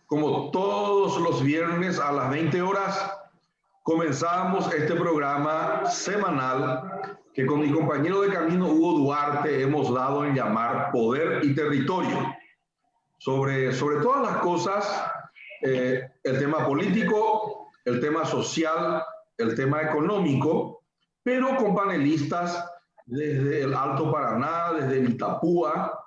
Como todos los viernes a las 20 horas, comenzamos este programa semanal que con mi compañero de camino Hugo Duarte hemos dado en llamar Poder y Territorio. Sobre todas las cosas, el tema político, el tema social, el tema económico, pero con panelistas desde el Alto Paraná, desde Itapúa,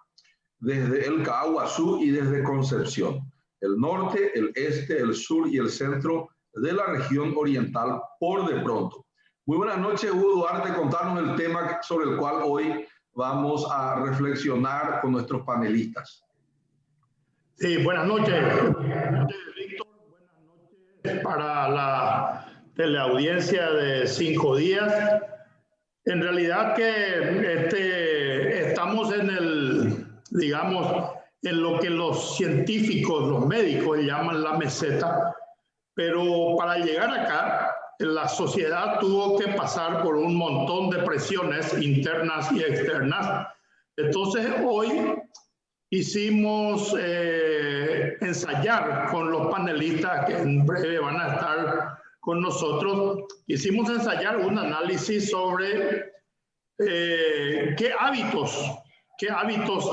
desde el Caaguazú y desde Concepción, el norte, el este, el sur y el centro de la región oriental por de pronto. Muy buenas noches, Hugo Duarte, contarnos el tema sobre el cual hoy vamos a reflexionar con nuestros panelistas. Sí, buenas noches. Buenas noches, Víctor. Buenas noches para la teleaudiencia de 5 días. En realidad que estamos en en lo que los científicos, los médicos llaman la meseta, pero para llegar acá, la sociedad tuvo que pasar por un montón de presiones internas y externas. Entonces hoy hicimos ensayar con los panelistas que en breve van a estar con nosotros, hicimos ensayar un análisis sobre qué hábitos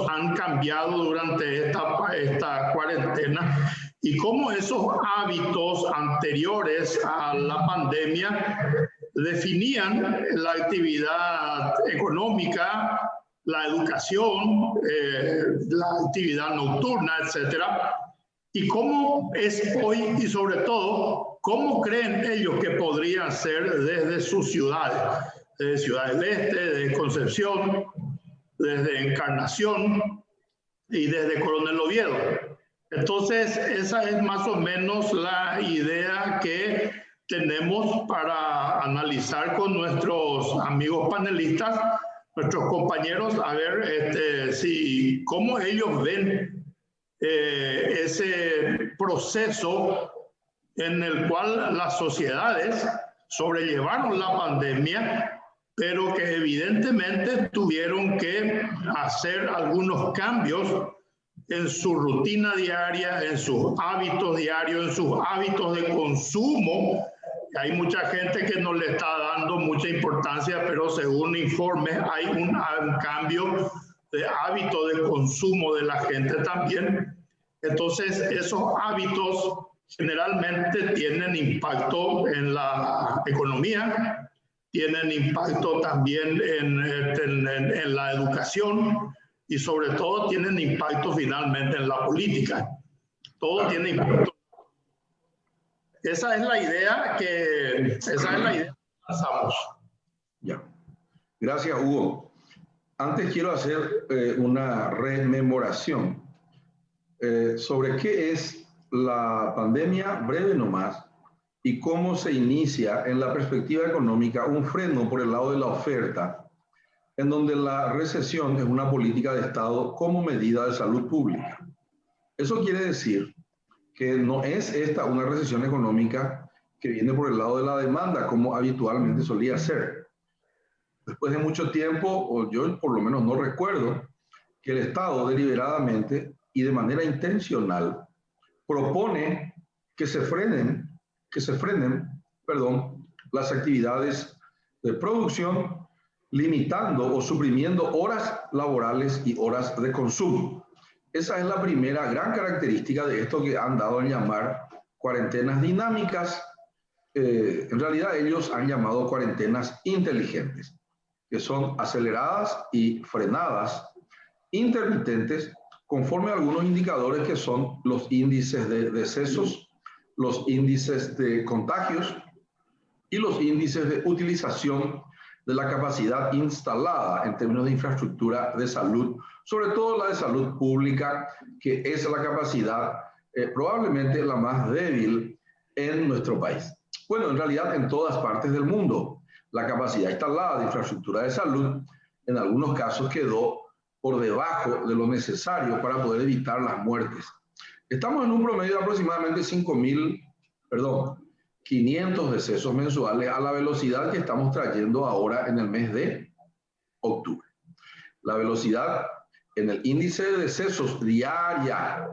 han cambiado durante esta cuarentena y cómo esos hábitos anteriores a la pandemia definían la actividad económica, la educación, la actividad nocturna, etcétera, y cómo es hoy y sobre todo, cómo creen ellos que podrían ser desde sus ciudades, desde Ciudad del Este, desde Concepción, desde Encarnación y desde Coronel Oviedo. Entonces, esa es más o menos la idea que tenemos para analizar con nuestros amigos panelistas, nuestros compañeros, a ver cómo ellos ven ese proceso en el cual las sociedades sobrellevaron la pandemia, pero que evidentemente tuvieron que hacer algunos cambios en su rutina diaria, en sus hábitos diarios, en sus hábitos de consumo. Hay mucha gente que no le está dando mucha importancia, pero según informes hay un cambio de hábito de consumo de la gente también. Entonces, esos hábitos generalmente tienen impacto en la economía, tienen impacto también en la educación y sobre todo tienen impacto finalmente en la política. Todo tiene impacto. Esa es la idea que lanzamos. Ya. Gracias, Hugo. Antes quiero hacer una rememoración sobre qué es la pandemia, breve nomás, y cómo se inicia en la perspectiva económica un freno por el lado de la oferta, en donde la recesión es una política de Estado como medida de salud pública. Eso quiere decir que no es esta una recesión económica que viene por el lado de la demanda, como habitualmente solía ser. Después de mucho tiempo, o yo por lo menos no recuerdo, que el Estado deliberadamente y de manera intencional propone que se frenen las actividades de producción, limitando o suprimiendo horas laborales y horas de consumo. Esa es la primera gran característica de esto que han dado en llamar cuarentenas dinámicas. En realidad ellos han llamado cuarentenas inteligentes, que son aceleradas y frenadas, intermitentes, conforme a algunos indicadores que son los índices de decesos, los índices de contagios y los índices de utilización de la capacidad instalada en términos de infraestructura de salud, sobre todo la de salud pública, que es la capacidad probablemente la más débil en nuestro país. Bueno, en realidad en todas partes del mundo, la capacidad instalada de infraestructura de salud en algunos casos quedó por debajo de lo necesario para poder evitar las muertes. Estamos en un promedio de aproximadamente 500 decesos mensuales a la velocidad que estamos trayendo ahora en el mes de octubre. La velocidad en el índice de decesos diaria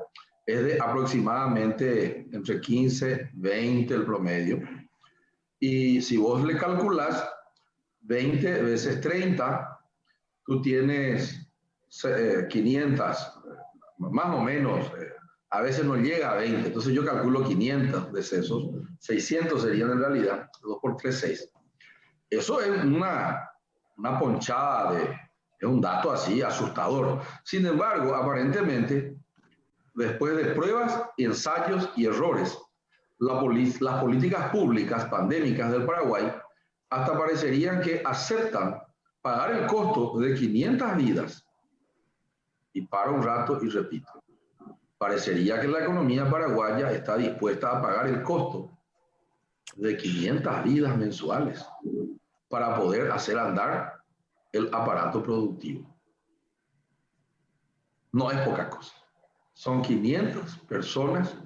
es de aproximadamente entre 15, 20 el promedio. Y si vos le calculás 20 veces 30, tú tienes 500, más o menos, a veces no llega a 20, entonces yo calculo 500 decesos, 600 serían en realidad, 2 por 3, 6. Eso es una ponchada, es un dato así asustador. Sin embargo, aparentemente, después de pruebas, ensayos y errores, las políticas públicas pandémicas del Paraguay hasta parecerían que aceptan pagar el costo de 500 vidas. Y paro un rato y repito, parecería que la economía paraguaya está dispuesta a pagar el costo de 500 vidas mensuales para poder hacer andar el aparato productivo. No es poca cosa. Son 500 personas,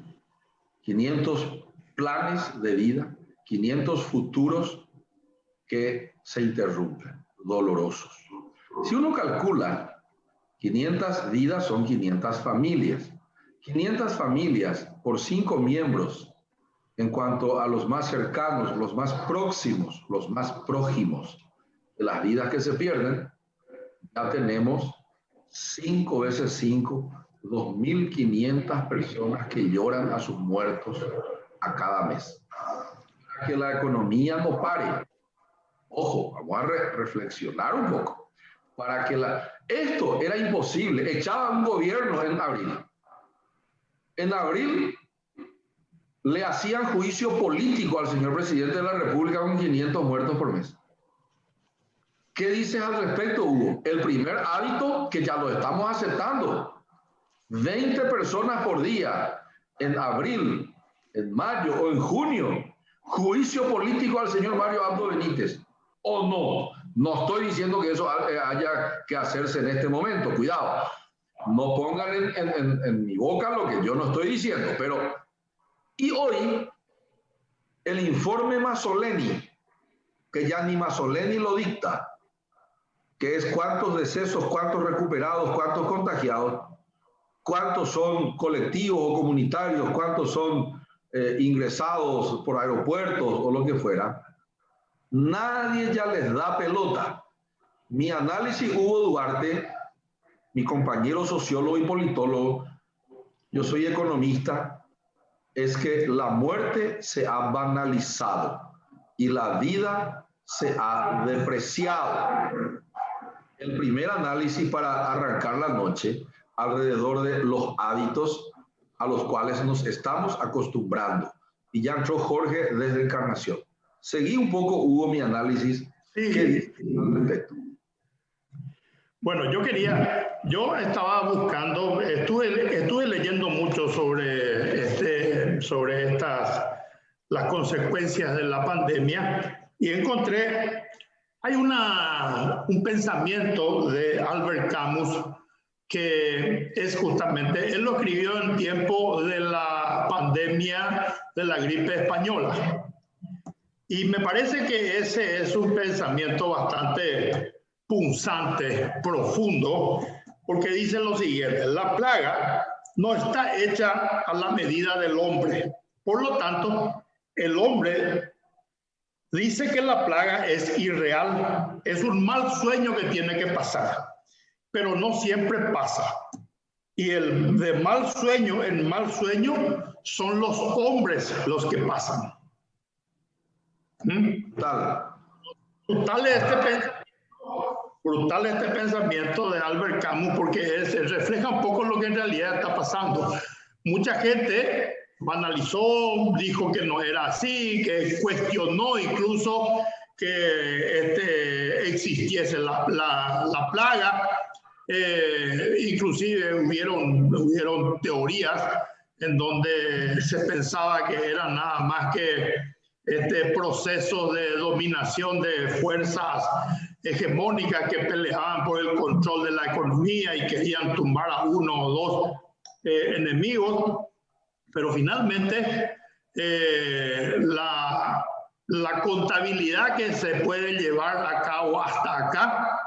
500 planes de vida, 500 futuros que se interrumpen, dolorosos. Si uno calcula 500 vidas, son 500 familias. 500 familias por 5 miembros en cuanto a los más cercanos, los más próximos, los más prójimos de las vidas que se pierden, ya tenemos 5 veces 5, 2.500 personas que lloran a sus muertos a cada mes. Para que la economía no pare. Ojo, vamos a reflexionar un poco. Para que esto era imposible. Echaba un gobierno en abril. En abril le hacían juicio político al señor presidente de la República con 500 muertos por mes. ¿Qué dices al respecto, Hugo? El primer hábito que ya lo estamos aceptando. 20 personas por día en abril, en mayo o en junio. Juicio político al señor Mario Abdo Benítez. ¿O no? No estoy diciendo que eso haya que hacerse en este momento. Cuidado. No pongan en mi boca lo que yo no estoy diciendo. Pero, y hoy, el informe Mazzoleni, que ya ni Mazzoleni lo dicta, que es cuántos decesos, cuántos recuperados, cuántos contagiados, cuántos son colectivos o comunitarios, cuántos son ingresados por aeropuertos o lo que fuera, nadie ya les da pelota. Mi análisis, Hugo Duarte, mi compañero sociólogo y politólogo, yo soy economista, es que la muerte se ha banalizado y la vida se ha depreciado. El primer análisis para arrancar la noche alrededor de los hábitos a los cuales nos estamos acostumbrando. Y ya entró Jorge desde Encarnación. Seguí un poco, Hugo, mi análisis. Sí. ¿Qué dice al respecto? Bueno, yo estaba buscando, estuve leyendo mucho sobre las consecuencias de la pandemia y encontré, hay un pensamiento de Albert Camus que es justamente, él lo escribió en tiempo de la pandemia de la gripe española. Y me parece que ese es un pensamiento bastante punzante, profundo, porque dice lo siguiente: la plaga no está hecha a la medida del hombre. Por lo tanto, el hombre dice que la plaga es irreal, es un mal sueño que tiene que pasar, pero no siempre pasa. Y el de mal sueño en mal sueño son los hombres los que pasan. Brutal este pensamiento de Albert Camus, porque refleja un poco lo que en realidad está pasando. Mucha gente banalizó, dijo que no era así, que cuestionó incluso que existiese la plaga. Inclusive hubieron teorías en donde se pensaba que era nada más que procesos de dominación de fuerzas hegemónicas que peleaban por el control de la economía y querían tumbar a uno o dos enemigos, pero finalmente la contabilidad que se puede llevar a cabo hasta acá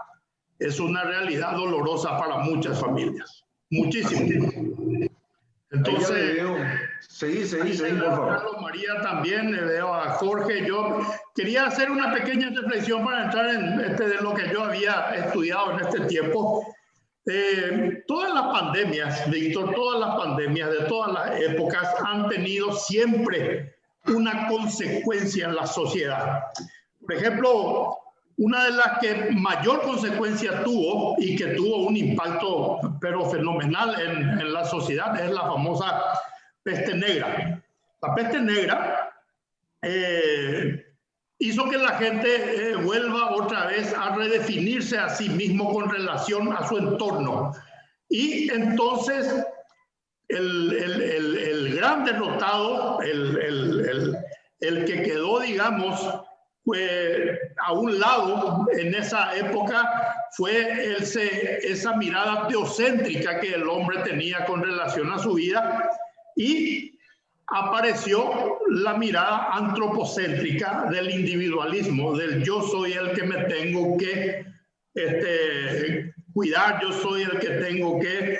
es una realidad dolorosa para muchas familias, muchísimas. Entonces, ahí ya le veo. Seguí, por favor. Carlos María también, le veo a Jorge. Yo quería hacer una pequeña reflexión para entrar en de lo que yo había estudiado en este tiempo. Todas las pandemias, Víctor, todas las pandemias de todas las épocas han tenido siempre una consecuencia en la sociedad. Por ejemplo, una de las que mayor consecuencia tuvo y que tuvo un impacto pero fenomenal en la sociedad es la famosa peste negra. La peste negra hizo que la gente vuelva otra vez a redefinirse a sí mismo con relación a su entorno. Y entonces el gran derrotado, el que quedó, digamos, a un lado en esa época fue esa mirada teocéntrica que el hombre tenía con relación a su vida, y apareció la mirada antropocéntrica del individualismo, del yo soy el que me tengo que cuidar, yo soy el que tengo que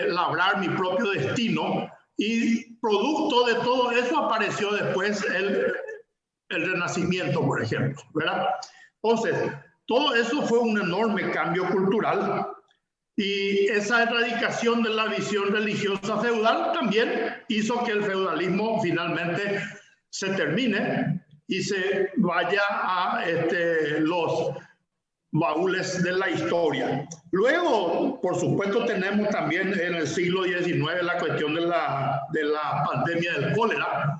labrar mi propio destino. Y producto de todo eso apareció después el Renacimiento, por ejemplo, ¿verdad? Entonces, todo eso fue un enorme cambio cultural, y esa erradicación de la visión religiosa feudal también hizo que el feudalismo finalmente se termine y se vaya a los baúles de la historia. Luego, por supuesto, tenemos también en el siglo XIX la cuestión de la pandemia del cólera.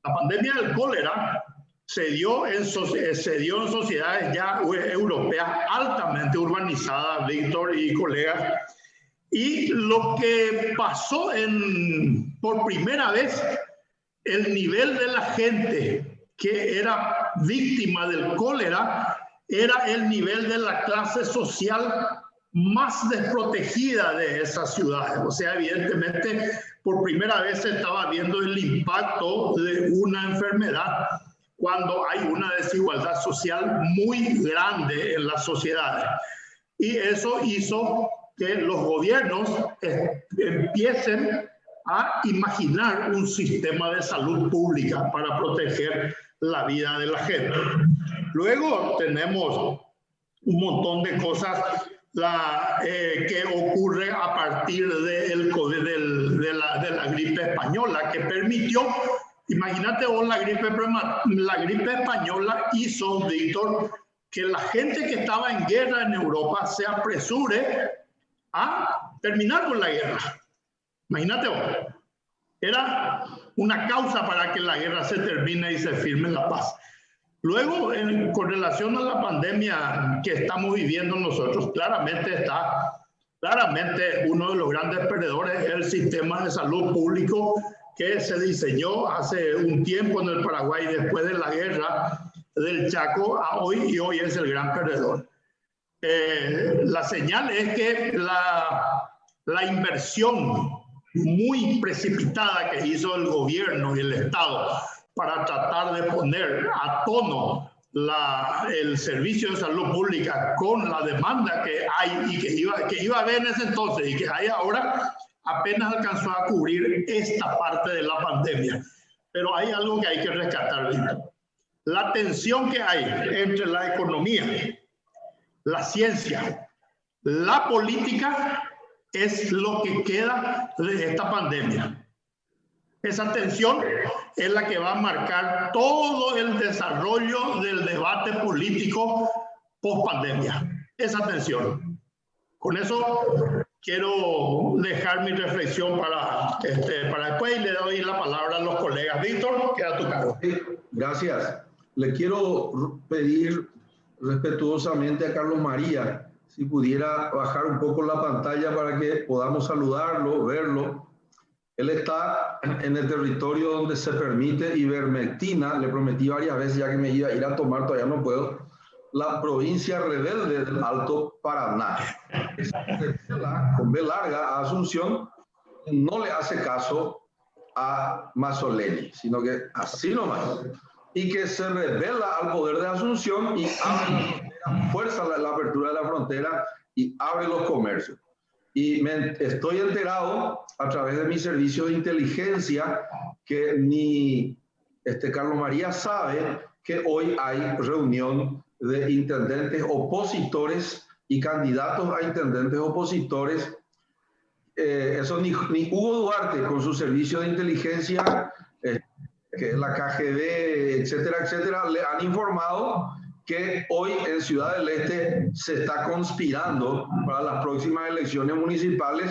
La pandemia del cólera se dio en sociedades ya europeas altamente urbanizadas, Víctor y colegas, y lo que pasó por primera vez, el nivel de la gente que era víctima del cólera era el nivel de la clase social más desprotegida de esas ciudades. O sea, evidentemente, por primera vez se estaba viendo el impacto de una enfermedad cuando hay una desigualdad social muy grande en las sociedades. Y eso hizo que los gobiernos empiecen a imaginar un sistema de salud pública para proteger la vida de la gente. Luego tenemos un montón de cosas que ocurre a partir de la gripe española, que permitió. Imagínate vos, la gripe española hizo, Víctor, que la gente que estaba en guerra en Europa se apresure a terminar con la guerra. Imagínate vos. Era una causa para que la guerra se termine y se firme la paz. Luego, con relación a la pandemia que estamos viviendo nosotros, claramente uno de los grandes perdedores es el sistema de salud público que se diseñó hace un tiempo en el Paraguay después de la guerra del Chaco a hoy, y hoy es el gran perdedor. La señal es que la inversión muy precipitada que hizo el gobierno y el Estado para tratar de poner a tono el servicio de salud pública con la demanda que hay y que iba a haber en ese entonces y que hay ahora, apenas alcanzó a cubrir esta parte de la pandemia. Pero hay algo que hay que rescatar, Víctor. La tensión que hay entre la economía, la ciencia, la política es lo que queda de esta pandemia. Esa tensión es la que va a marcar todo el desarrollo del debate político post-pandemia. Esa tensión. Con eso quiero dejar mi reflexión para después, y le doy la palabra a los colegas. Víctor, queda a tu cargo. Gracias. Le quiero pedir respetuosamente a Carlos María si pudiera bajar un poco la pantalla para que podamos saludarlo, verlo. Él está en el territorio donde se permite ivermectina. Le prometí varias veces ya que me iba a ir a tomar, todavía no puedo. La provincia rebelde del Alto Paraná. Con B larga a Asunción, no le hace caso a Mazzoleni, sino que así nomás. Y que se revela al poder de Asunción y abre la frontera, fuerza la apertura de la frontera y abre los comercios. Y estoy enterado a través de mi servicio de inteligencia que ni Carlos María sabe que hoy hay reunión de intendentes opositores y candidatos a intendentes opositores. Eso ni Hugo Duarte con su servicio de inteligencia, que la KGB, etcétera, etcétera, le han informado que hoy en Ciudad del Este se está conspirando para las próximas elecciones municipales,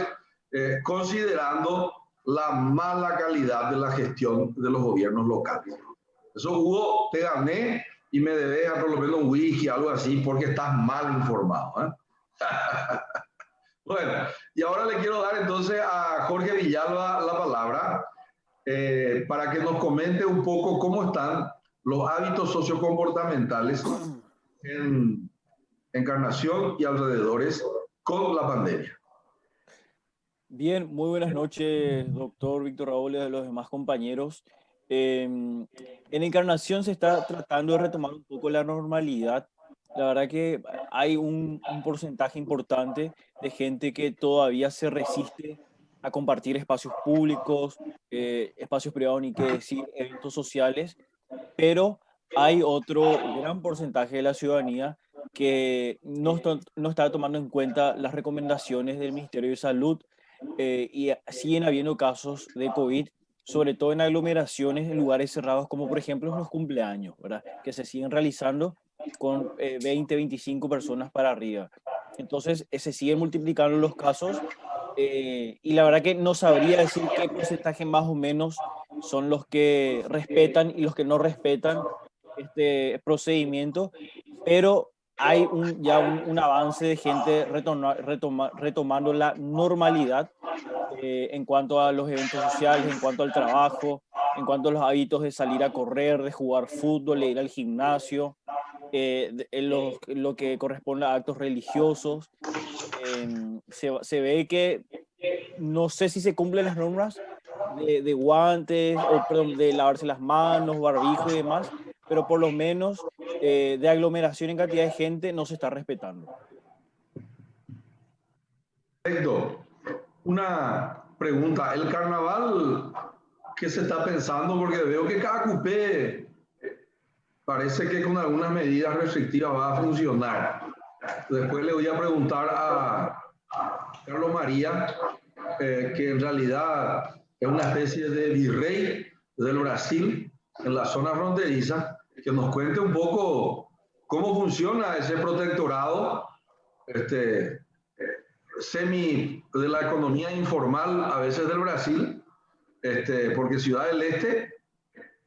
considerando la mala calidad de la gestión de los gobiernos locales. Eso, Hugo, te gané y me debes por lo menos un whisky, algo así, porque estás mal informado, ¿eh? Bueno, y ahora le quiero dar entonces a Jorge Villalba la palabra para que nos comente un poco cómo están los hábitos sociocomportamentales en Encarnación y alrededores con la pandemia. Bien, muy buenas noches, doctor Víctor Raúl y de los demás compañeros. En Encarnación se está tratando de retomar un poco la normalidad. La verdad que hay un porcentaje importante de gente que todavía se resiste a compartir espacios públicos, espacios privados, ni qué decir, eventos sociales, pero hay otro gran porcentaje de la ciudadanía que no está tomando en cuenta las recomendaciones del Ministerio de Salud, y siguen habiendo casos de COVID, sobre todo en aglomeraciones en lugares cerrados, como por ejemplo los cumpleaños, ¿verdad? Que se siguen realizando con 20, 25 personas para arriba. Entonces, se siguen multiplicando los casos, y la verdad que no sabría decir qué porcentaje más o menos son los que respetan y los que no respetan este procedimiento, pero hay un avance de gente retomando la normalidad, en cuanto a los eventos sociales, en cuanto al trabajo, en cuanto a los hábitos de salir a correr, de jugar fútbol, de ir al gimnasio, lo que corresponde a actos religiosos. Se ve que no sé si se cumplen las normas de guantes, o perdón, de lavarse las manos, barbijo y demás, pero por lo menos de aglomeración en cantidad de gente no se está respetando. Perfecto. Una pregunta, ¿el carnaval qué se está pensando? Porque veo que cada cupé parece que con algunas medidas restrictivas va a funcionar. Después le voy a preguntar a Carlos María, que en realidad es una especie de virrey del Brasil en la zona fronteriza, que nos cuente un poco cómo funciona ese protectorado semi de la economía informal a veces del Brasil, porque Ciudad del Este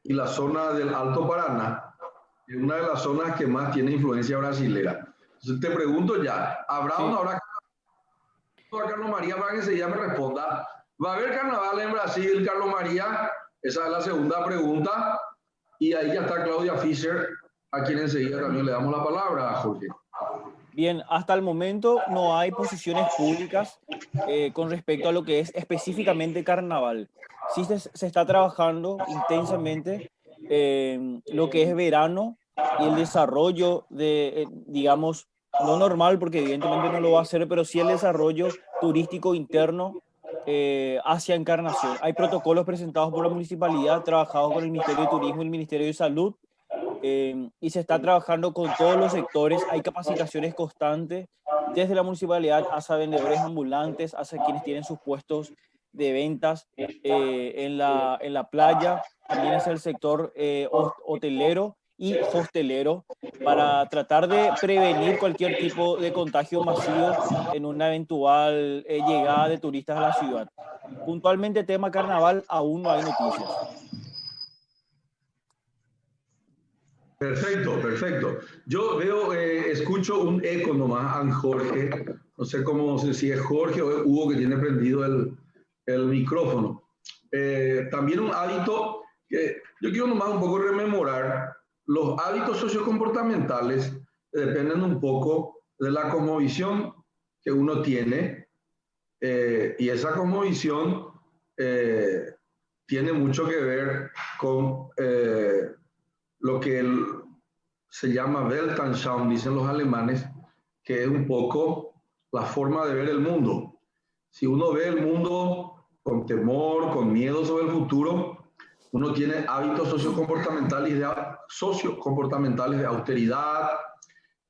y la zona del Alto Paraná es una de las zonas que más tiene influencia brasilera. Entonces te pregunto ya, ¿habrá o no habrá a Carlos María para que enseguida me responda? ¿Va a haber carnaval en Brasil, Carlos María? Esa es la segunda pregunta. Y ahí ya está Claudia Fischer, a quien enseguida también le damos la palabra, Jorge. Bien, hasta el momento no hay posiciones públicas con respecto a lo que es específicamente carnaval. Sí se está trabajando intensamente lo que es verano y el desarrollo de, digamos, no normal, porque evidentemente no lo va a hacer, pero sí el desarrollo turístico interno hacia Encarnación. Hay protocolos presentados por la municipalidad, trabajados con el Ministerio de Turismo y el Ministerio de Salud, y se está trabajando con todos los sectores. Hay capacitaciones constantes desde la municipalidad hacia vendedores ambulantes, hacia quienes tienen sus puestos de ventas en la playa, también hacia el sector hotelero y hostelero, para tratar de prevenir cualquier tipo de contagio masivo en una eventual llegada de turistas a la ciudad. Puntualmente, tema carnaval, aún no hay noticias. Perfecto, perfecto. Yo veo, escucho un eco nomás a Jorge. No sé cómo, si es Jorge o es Hugo que tiene prendido el micrófono. También un hábito que yo quiero nomás un poco rememorar. Los hábitos sociocomportamentales dependen un poco de la cosmovisión que uno tiene, y esa cosmovisión tiene mucho que ver con lo que se llama Weltanschauung, dicen los alemanes, que es un poco la forma de ver el mundo. Si uno ve el mundo con temor, con miedo sobre el futuro, uno tiene hábitos sociocomportamentales de austeridad,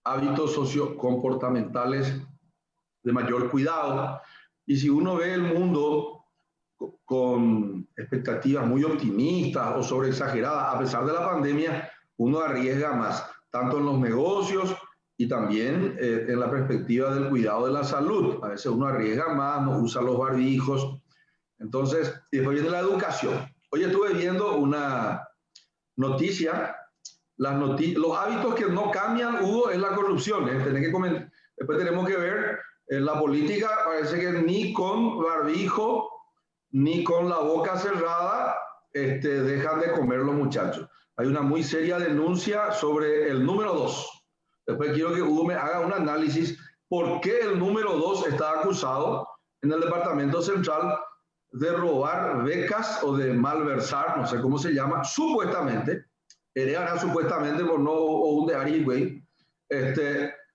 hábitos sociocomportamentales de mayor cuidado. Y si uno ve el mundo con expectativas muy optimistas o sobreexageradas, a pesar de la pandemia, uno arriesga más, tanto en los negocios y también en la perspectiva del cuidado de la salud. A veces uno arriesga más, no usa los barbijos. Entonces, y después viene la educación. Hoy estuve viendo una noticia, los hábitos que no cambian, Hugo, es la corrupción. Después tenemos que ver la política, parece que ni con barbijo, ni con la boca cerrada, dejan de comer los muchachos. Hay una muy seria denuncia sobre el número 2. Después quiero que Hugo me haga un análisis por qué el número 2 está acusado en el Departamento Central de robar becas o de malversar, no sé cómo se llama, supuestamente, supuestamente por no un de Ari,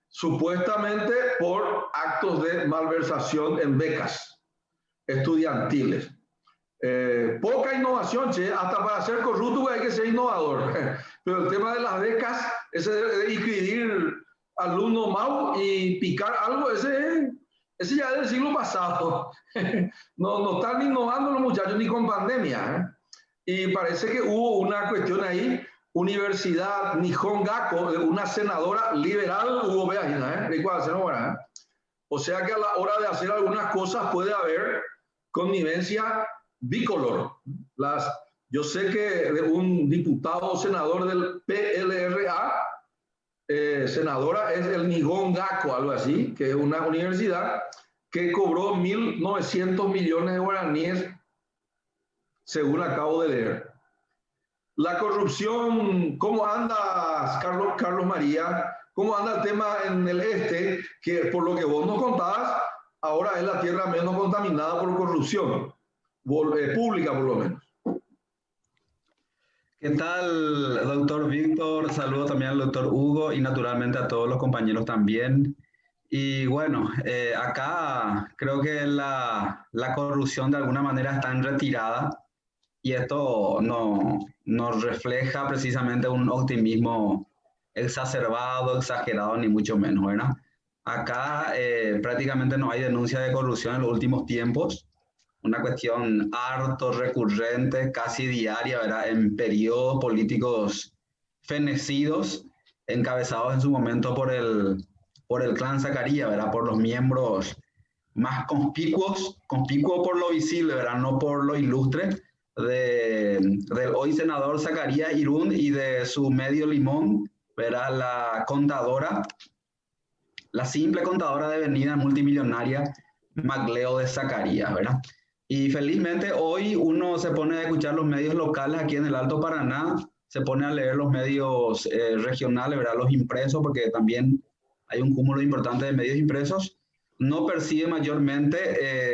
supuestamente por actos de malversación en becas estudiantiles. Poca innovación, che, hasta para ser corrupto hay que ser innovador. Pero el tema de las becas, ese de inscribir alumnos más y picar algo, ese ya es del siglo pasado. No están innovando los muchachos ni con pandemia. Y parece que hubo una cuestión ahí, Universidad Nihon Gakko, una senadora liberal, Hugo Beajina, o sea que a la hora de hacer algunas cosas puede haber connivencia bicolor. Yo sé que de un diputado o senador del PLRA, senadora, es el Nihon Gakko, algo así, que es una universidad que cobró 1.900 millones de guaraníes, según acabo de leer. La corrupción, ¿cómo anda, Carlos María? ¿Cómo anda el tema en el este? Que por lo que vos nos contabas, ahora es la tierra menos contaminada por corrupción, pública por lo menos. ¿Qué tal, doctor Víctor? Saludo también al doctor Hugo y naturalmente a todos los compañeros también. Y bueno, acá creo que la corrupción de alguna manera está en retirada y esto no refleja precisamente un optimismo exacerbado, exagerado, ni mucho menos, ¿verdad? Acá prácticamente no hay denuncia de corrupción en los últimos tiempos, una cuestión harto recurrente, casi diaria, ¿verdad? En periodos políticos fenecidos, encabezados en su momento por el clan Zacarías, ¿verdad? Por los miembros más conspicuos por lo visible, ¿verdad? No por lo ilustre, del hoy senador Zacarías Irún y de su medio limón, ¿verdad? La simple contadora de venida multimillonaria Magleo de Zacarías, ¿verdad? Y felizmente hoy uno se pone a escuchar los medios locales aquí en el Alto Paraná, se pone a leer los medios regionales, ¿verdad? Los impresos, porque también hay un cúmulo importante de medios impresos, no percibe mayormente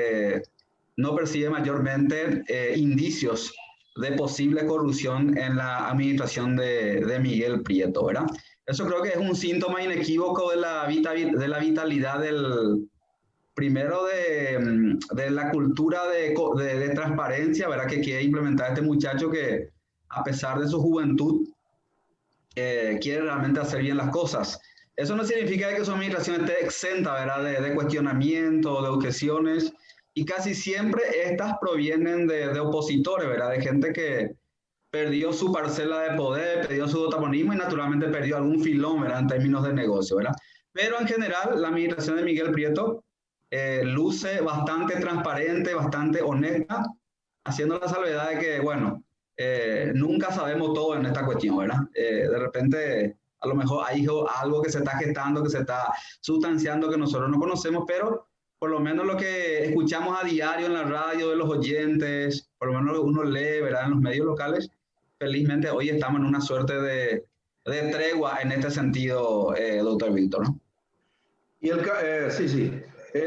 indicios de posible corrupción en la administración de Miguel Prieto, ¿verdad? Eso creo que es un síntoma inequívoco de la vitalidad primero de la cultura de transparencia, ¿verdad? Que quiere implementar este muchacho que, a pesar de su juventud, quiere realmente hacer bien las cosas. Eso no significa que su administración esté exenta, ¿verdad? De cuestionamiento, de objeciones, y casi siempre estas provienen de opositores, ¿verdad? De gente que perdió su parcela de poder, perdió su protagonismo y naturalmente perdió algún filón, ¿verdad? En términos de negocio, ¿verdad? Pero en general, la administración de Miguel Prieto luce bastante transparente, bastante honesta, haciendo la salvedad de que, bueno, nunca sabemos todo en esta cuestión, ¿verdad? De repente, a lo mejor hay algo que se está gestando, que se está sustanciando, que nosotros no conocemos, pero por lo menos lo que escuchamos a diario en la radio de los oyentes, por lo menos lo que uno lee, ¿verdad? En los medios locales, felizmente hoy estamos en una suerte de tregua en este sentido, doctor Víctor, ¿no? Y sí.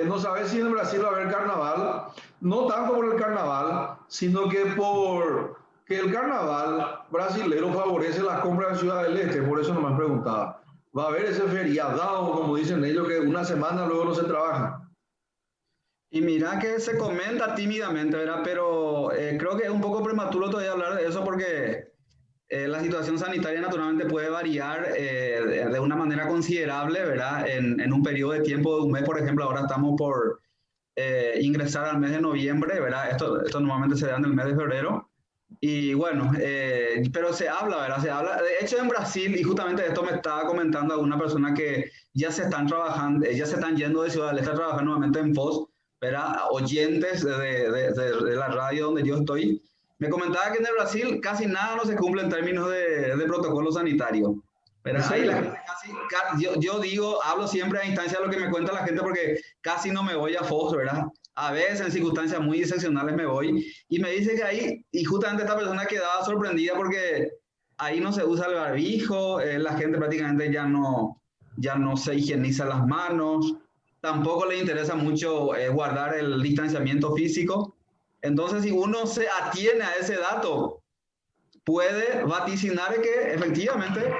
No sabes si en Brasil va a haber carnaval, no tanto por el carnaval, sino que por que el carnaval brasilero favorece las compras en Ciudad del Este, por eso no me han preguntado. Va a haber ese feriado, como dicen ellos, que una semana luego no se trabaja. Y mira que se comenta tímidamente, ¿verdad? Pero creo que es un poco prematuro todavía hablar de eso porque la situación sanitaria naturalmente puede variar de una manera considerable, ¿verdad? En un periodo de tiempo de un mes, por ejemplo, ahora estamos por ingresar al mes de noviembre, ¿verdad? Esto normalmente se da en el mes de febrero. Y bueno, pero se habla, ¿verdad? Se habla. De hecho, en Brasil, y justamente esto me estaba comentando alguna persona que ya se están trabajando, ya se están yendo de Ciudad del Este a trabajar nuevamente en Foz, ¿verdad? Oyentes de la radio donde yo estoy. Me comentaba que en el Brasil casi nada no se cumple en términos de protocolo sanitario. ¿En ¿Verdad? Ahí la serio? gente yo digo, hablo siempre a instancia de lo que me cuenta la gente porque casi no me voy a Foz, ¿verdad? A veces en circunstancias muy excepcionales me voy y me dice que ahí, y justamente esta persona quedaba sorprendida porque ahí no se usa el barbijo, la gente prácticamente ya no se higieniza las manos, tampoco le interesa mucho guardar el distanciamiento físico. Entonces, si uno se atiene a ese dato, puede vaticinar que efectivamente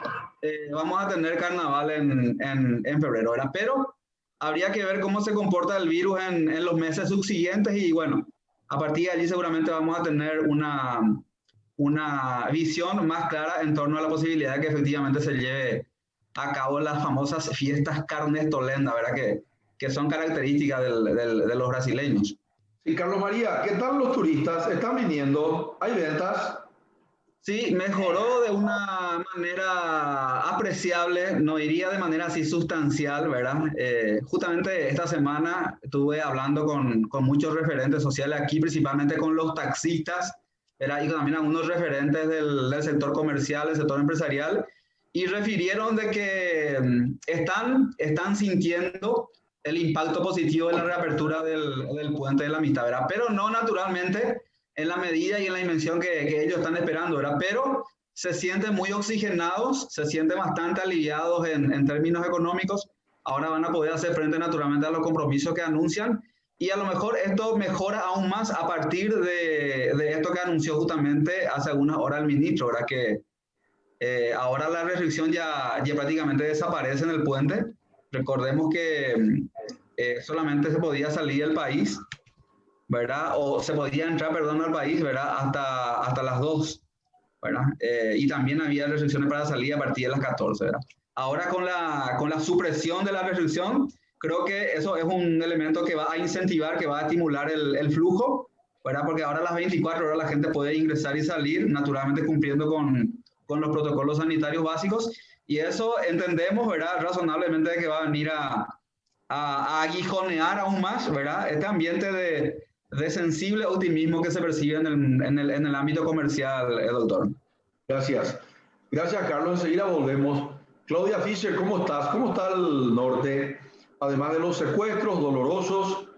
vamos a tener carnaval en febrero, ¿verdad? Pero habría que ver cómo se comporta el virus en los meses subsiguientes y bueno, a partir de allí seguramente vamos a tener una visión más clara en torno a la posibilidad de que efectivamente se lleve a cabo las famosas fiestas carnestolenda, ¿verdad? Que son características de los brasileños. Sí, Carlos María, ¿qué tal los turistas? ¿Están viniendo? ¿Hay ventas? Sí, mejoró de una manera apreciable, no diría de manera así sustancial, ¿verdad? Justamente esta semana estuve hablando con muchos referentes sociales aquí, principalmente con los taxistas, ¿verdad? Y también algunos referentes del sector comercial, del sector empresarial, y refirieron de que están sintiendo el impacto positivo de la reapertura del puente de la Amistad, ¿verdad? Pero no naturalmente en la medida y en la dimensión que ellos están esperando, ¿verdad? Pero se sienten muy oxigenados, se sienten bastante aliviados en términos económicos. Ahora van a poder hacer frente naturalmente a los compromisos que anuncian y a lo mejor esto mejora aún más a partir de esto que anunció justamente hace algunas horas el ministro, ¿verdad? Que ahora la restricción ya prácticamente desaparece en el puente. Recordemos que solamente se podía salir del país, ¿verdad? O se podía entrar, perdón, al país, ¿verdad? Hasta las 2, ¿verdad? Y también había restricciones para salir a partir de las 14, ¿verdad? Ahora con la supresión de la restricción, creo que eso es un elemento que va a incentivar, que va a estimular el flujo, ¿verdad? Porque ahora a las 24 horas la gente puede ingresar y salir, naturalmente cumpliendo con los protocolos sanitarios básicos, y eso entendemos, ¿verdad? Razonablemente que va a venir a aguijonear aún más, ¿verdad? Este ambiente de sensible optimismo que se percibe en el ámbito comercial, doctor. Gracias. Gracias, Carlos. Enseguida volvemos. Claudia Fischer, ¿cómo estás? ¿Cómo está el norte? Además de los secuestros dolorosos,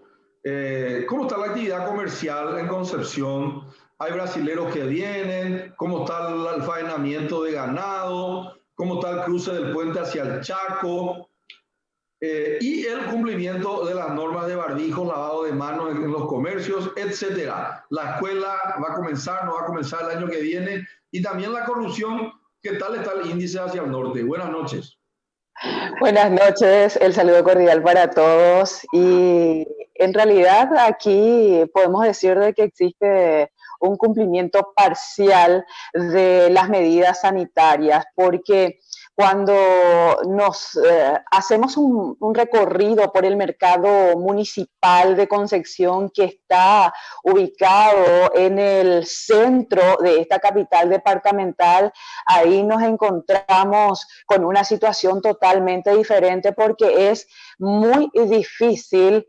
¿cómo está la actividad comercial en Concepción? ¿Hay brasileros que vienen? ¿Cómo está el alfaenamiento de ganado? ¿Cómo está el cruce del puente hacia el Chaco? Y el cumplimiento de las normas de barbijos, lavado de manos en los comercios, etcétera. La escuela va a comenzar, no va a comenzar el año que viene, y también la corrupción. ¿Qué tal está el índice hacia el norte? Buenas noches. Buenas noches, el saludo cordial para todos. Y en realidad aquí podemos decir de que existe un cumplimiento parcial de las medidas sanitarias, porque cuando nos hacemos un recorrido por el mercado municipal de Concepción, que está ubicado en el centro de esta capital departamental, ahí nos encontramos con una situación totalmente diferente porque es muy difícil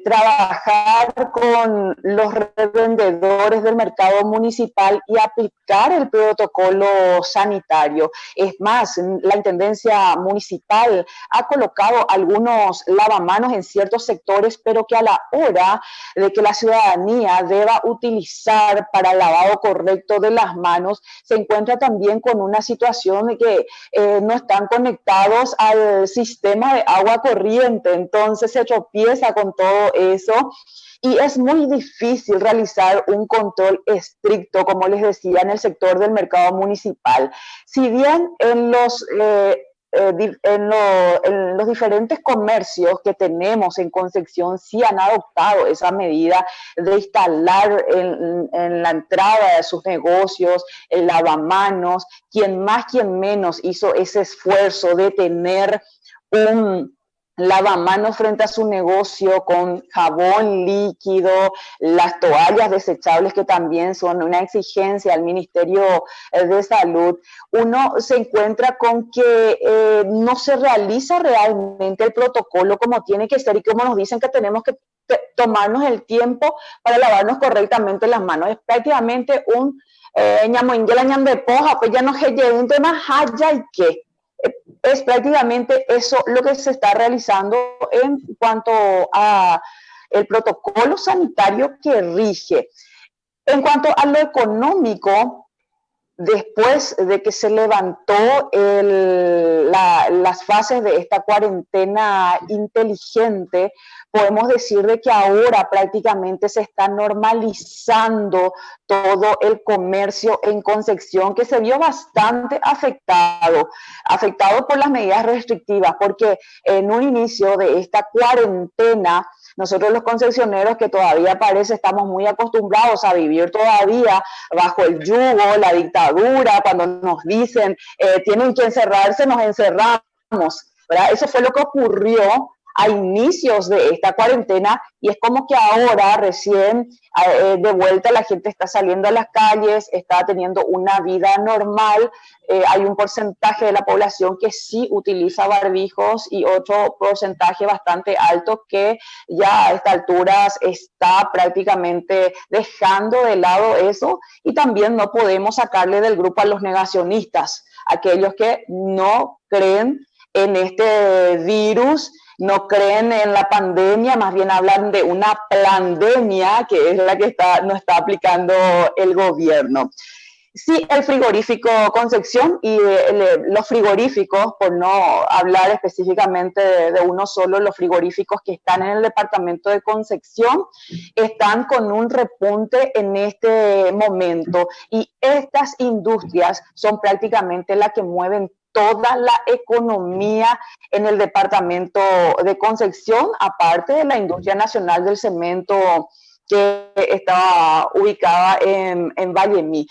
trabajar con los revendedores del mercado municipal y aplicar el protocolo sanitario. Es más, la Intendencia Municipal ha colocado algunos lavamanos en ciertos sectores, pero que a la hora de que la ciudadanía deba utilizar para el lavado correcto de las manos, se encuentra también con una situación de que no están conectados al sistema de agua corriente, entonces se tropieza con todo eso y es muy difícil realizar un control estricto, como les decía, en el sector del mercado municipal. Si bien en los en los diferentes comercios que tenemos en Concepción sí han adoptado esa medida de instalar en la entrada de sus negocios el lavamanos. Quien más, quien menos hizo ese esfuerzo de tener un lavamanos frente a su negocio con jabón líquido, las toallas desechables que también son una exigencia al Ministerio de Salud. Uno se encuentra con que no se realiza realmente el protocolo como tiene que ser y como nos dicen que tenemos que tomarnos el tiempo para lavarnos correctamente las manos. Es prácticamente un ñamoinguela ñambepoja, pues ya no se lleva un tema haya y qué. Es prácticamente eso lo que se está realizando en cuanto a el protocolo sanitario que rige. En cuanto a lo económico, después de que se levantó las fases de esta cuarentena inteligente, podemos decir de que ahora prácticamente se está normalizando todo el comercio en Concepción, que se vio bastante afectado por las medidas restrictivas, porque en un inicio de esta cuarentena, nosotros los concesioneros que todavía parece estamos muy acostumbrados a vivir todavía bajo el yugo, la dictadura, cuando nos dicen tienen que encerrarse, nos encerramos, ¿verdad? Eso fue lo que ocurrió a inicios de esta cuarentena y es como que ahora recién de vuelta la gente está saliendo a las calles, está teniendo una vida normal. Hay un porcentaje de la población que sí utiliza barbijos y otro porcentaje bastante alto que ya a estas alturas está prácticamente dejando de lado eso, y también no podemos sacarle del grupo a los negacionistas, aquellos que no creen en este virus, no creen en la pandemia, más bien hablan de una pandemia que es la que nos está aplicando el gobierno. Sí, el frigorífico Concepción y los frigoríficos, por no hablar específicamente de uno solo, los frigoríficos que están en el departamento de Concepción están con un repunte en este momento, y estas industrias son prácticamente las que mueven toda la economía en el departamento de Concepción, aparte de la industria nacional del cemento que está ubicada en Vallemí.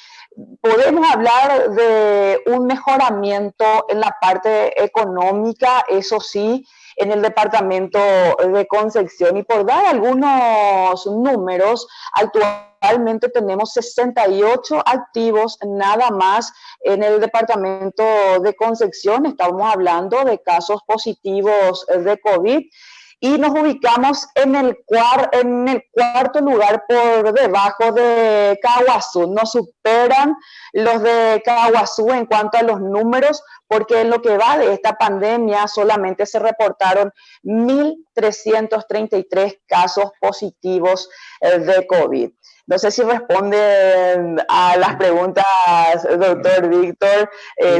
Podemos hablar de un mejoramiento en la parte económica, eso sí, en el departamento de Concepción. Y por dar algunos números, actualmente tenemos 68 activos nada más en el departamento de Concepción. Estamos hablando de casos positivos de COVID. Y nos ubicamos en el cuarto lugar por debajo de Caaguazú. Nos superan los de Caaguazú en cuanto a los números, porque en lo que va de esta pandemia solamente se reportaron 1.333 casos positivos de COVID. No sé si responden a las preguntas, doctor Víctor,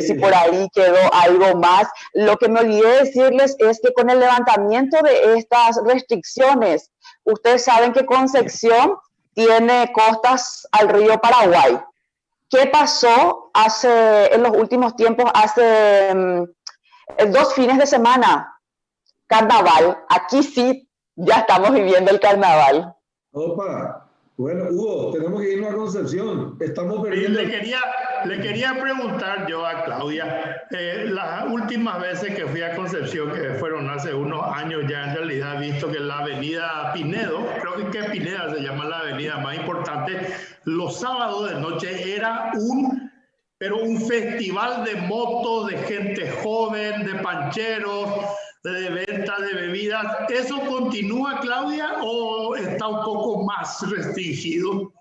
si por ahí quedó algo más. Lo que me olvidé decirles es que con el levantamiento de estas restricciones, ustedes saben que Concepción tiene costas al río Paraguay. ¿Qué pasó en los últimos tiempos, hace 2 fines de semana? Carnaval. Aquí sí ya estamos viviendo el carnaval. Opa. Bueno, Hugo, tenemos que irnos a Concepción. Estamos perdiendo. Le quería preguntar yo a Claudia, las últimas veces que fui a Concepción, que fueron hace unos años ya, en realidad he visto que la avenida Pinedo, creo que Pineda se llama la avenida más importante, los sábados de noche era un festival de motos, de gente joven, de pancheros, de venta de bebidas. ¿Eso continúa, Claudia, o está un poco más restringido?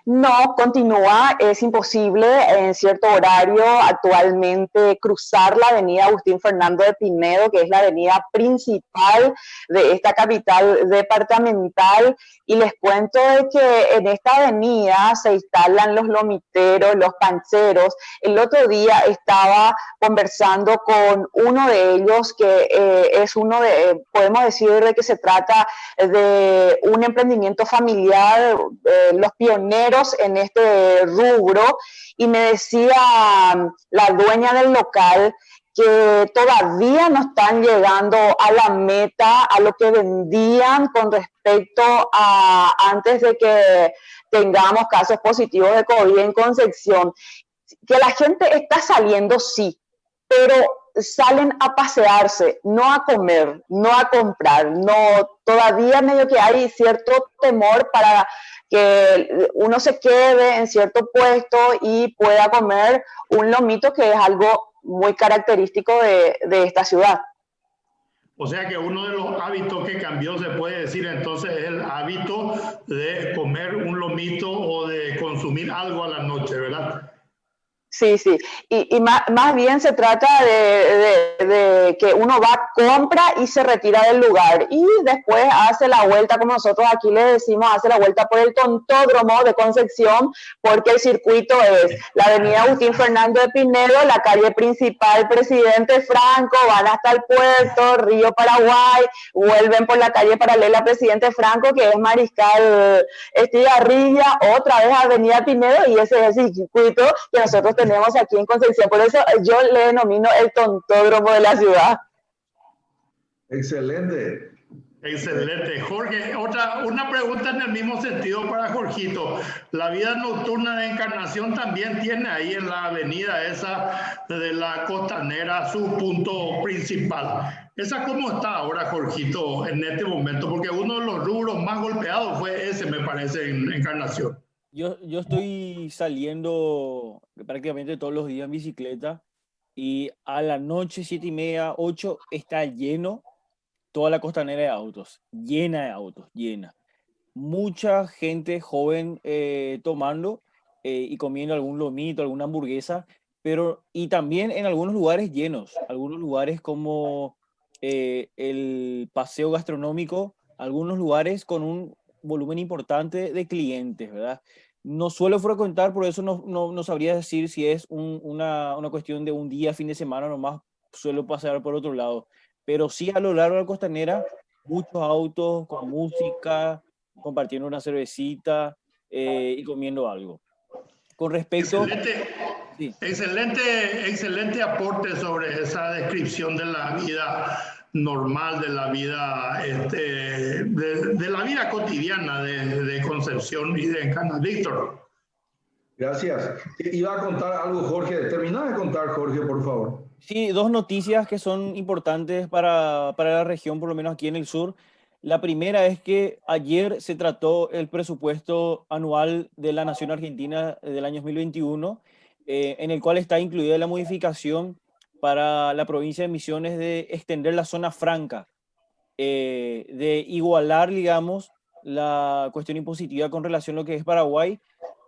No, continúa, es imposible en cierto horario actualmente cruzar la avenida Agustín Fernando de Pinedo, que es la avenida principal de esta capital departamental, y les cuento de que en esta avenida se instalan los lomiteros, los pancheros. El otro día estaba conversando con uno de ellos, que es podemos decir de que se trata de un emprendimiento familiar, los pioneros en este rubro, y me decía la dueña del local que todavía no están llegando a la meta, a lo que vendían con respecto a antes de que tengamos casos positivos de COVID en Concepción. Que la gente está saliendo, sí, pero salen a pasearse, no a comer, no a comprar, no, todavía medio que hay cierto temor para que uno se quede en cierto puesto y pueda comer un lomito, que es algo muy característico de esta ciudad. O sea que uno de los hábitos que cambió, se puede decir entonces, es el hábito de comer un lomito o de consumir algo a la noche, ¿verdad? Sí, sí, y más bien se trata de que uno va, compra y se retira del lugar y después hace la vuelta, como nosotros aquí le decimos, hace la vuelta por el tontódromo de Concepción, porque el circuito es la avenida Agustín Fernando de Pinedo, la calle principal Presidente Franco, van hasta el puerto, Río Paraguay, vuelven por la calle paralela Presidente Franco, que es Mariscal Estigarribia, otra vez avenida Pinedo, y ese es el circuito que nosotros tenemos aquí en Concepción. Por eso yo le denomino el tontódromo de la ciudad. Excelente. Excelente. Jorge, una pregunta en el mismo sentido para Jorgito. La vida nocturna de Encarnación también tiene ahí en la avenida esa de la Costanera su punto principal. ¿Esa cómo está ahora, Jorgito, en este momento? Porque uno de los rubros más golpeados fue ese, me parece, en Encarnación. Yo estoy saliendo prácticamente todos los días en bicicleta y a la noche, 7:30, 8, está lleno toda la Costanera de autos, llena de autos, llena. Mucha gente joven tomando y comiendo algún lomito, alguna hamburguesa, y también en algunos lugares llenos, algunos lugares como el paseo gastronómico, algunos lugares con un volumen importante de clientes, ¿verdad? No suelo frecuentar, por eso no sabría decir si es una cuestión de un día, fin de semana, nomás suelo pasar por otro lado. Pero sí, a lo largo de la Costanera, muchos autos con música, compartiendo una cervecita y comiendo algo. Con respecto... Excelente, sí. excelente aporte sobre esa descripción de la vida normal, de la vida, de la vida cotidiana de Concepción y de Encarnación. Víctor. Gracias. Iba a contar algo, Jorge. Termina de contar, Jorge, por favor. Sí, dos noticias que son importantes para la región, por lo menos aquí en el sur. La primera es que ayer se trató el presupuesto anual de la Nación Argentina del año 2021, en el cual está incluida la modificación para la provincia de Misiones de extender la zona franca, de igualar, digamos, la cuestión impositiva con relación a lo que es Paraguay,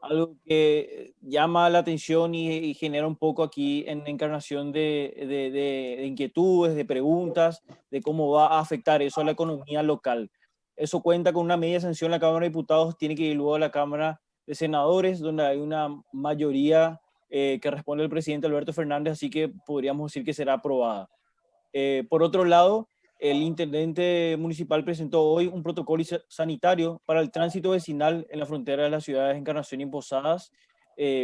algo que llama la atención y genera un poco aquí en Encarnación de inquietudes, de preguntas, de cómo va a afectar eso a la economía local. Eso cuenta con una media sanción en la Cámara de Diputados, tiene que ir luego a la Cámara de Senadores, donde hay una mayoría que responde al presidente Alberto Fernández, así que podríamos decir que será aprobada. Por otro lado, el intendente municipal presentó hoy un protocolo sanitario para el tránsito vecinal en la frontera de las ciudades de Encarnación y Posadas,